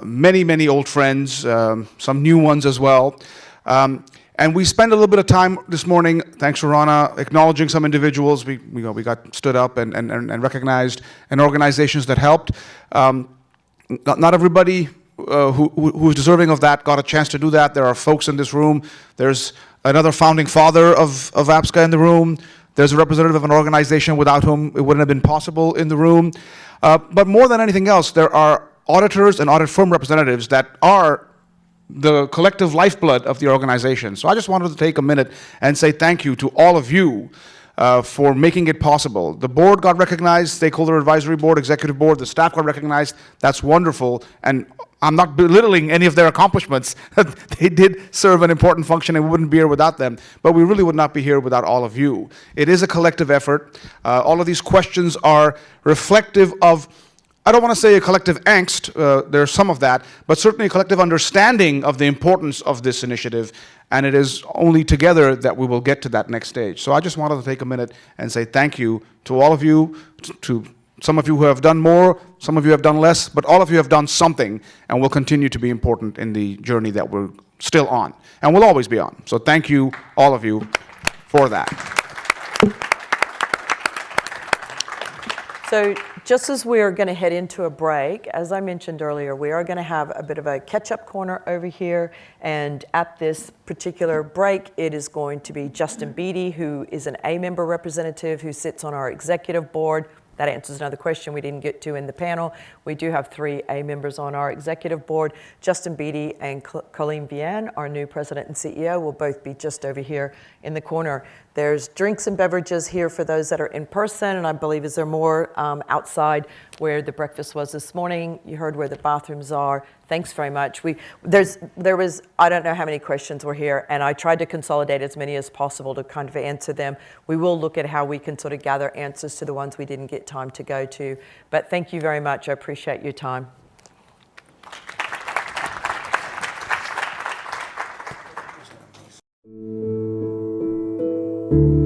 Speaker 7: Many old friends, some new ones as well. And we spent a little bit of time this morning, thanks to Rona, acknowledging some individuals. We got stood up and recognized, and organizations that helped. Not everybody who's deserving of that got a chance to do that. There are folks in this room. There's another founding father of APSCA in the room. There's a representative of an organization without whom it wouldn't have been possible in the room. But more than anything else, there are auditors and audit firm representatives that are the collective lifeblood of the organization. So I just wanted to take a minute and say thank you to all of you for making it possible. The board got recognized, stakeholder advisory board, executive board, the staff got recognized. That's wonderful. And I'm not belittling any of their accomplishments. They did serve an important function and we wouldn't be here without them. But we really would not be here without all of you. It is a collective effort. All of these questions are reflective of, I don't want to say a collective angst, there's some of that, but certainly a collective understanding of the importance of this initiative, and it is only together that we will get to that next stage. So I just wanted to take a minute and say thank you to all of you, to some of you who have done more, some of you have done less, but all of you have done something and will continue to be important in the journey that we're still on, and will always be on. So thank you, all of you, for that.
Speaker 3: So just as we are going to head into a break, as I mentioned earlier, we are going to have a bit of a catch-up corner over here. And at this particular break, it is going to be Justin Beattie, who is an A member representative who sits on our executive board. That answers another question we didn't get to in the panel. We do have 3 A members on our executive board. Justin Beattie and Colleen Vian, our new president and CEO, will both be just over here in the corner. There's drinks and beverages here for those that are in person, and I believe is there more outside where the breakfast was this morning. You heard where the bathrooms are. Thanks very much. There was, I don't know how many questions were here, and I tried to consolidate as many as possible to kind of answer them. We will look at how we can sort of gather answers to the ones we didn't get time to go to. But thank you very much. I appreciate your time.
Speaker 8: Thank you.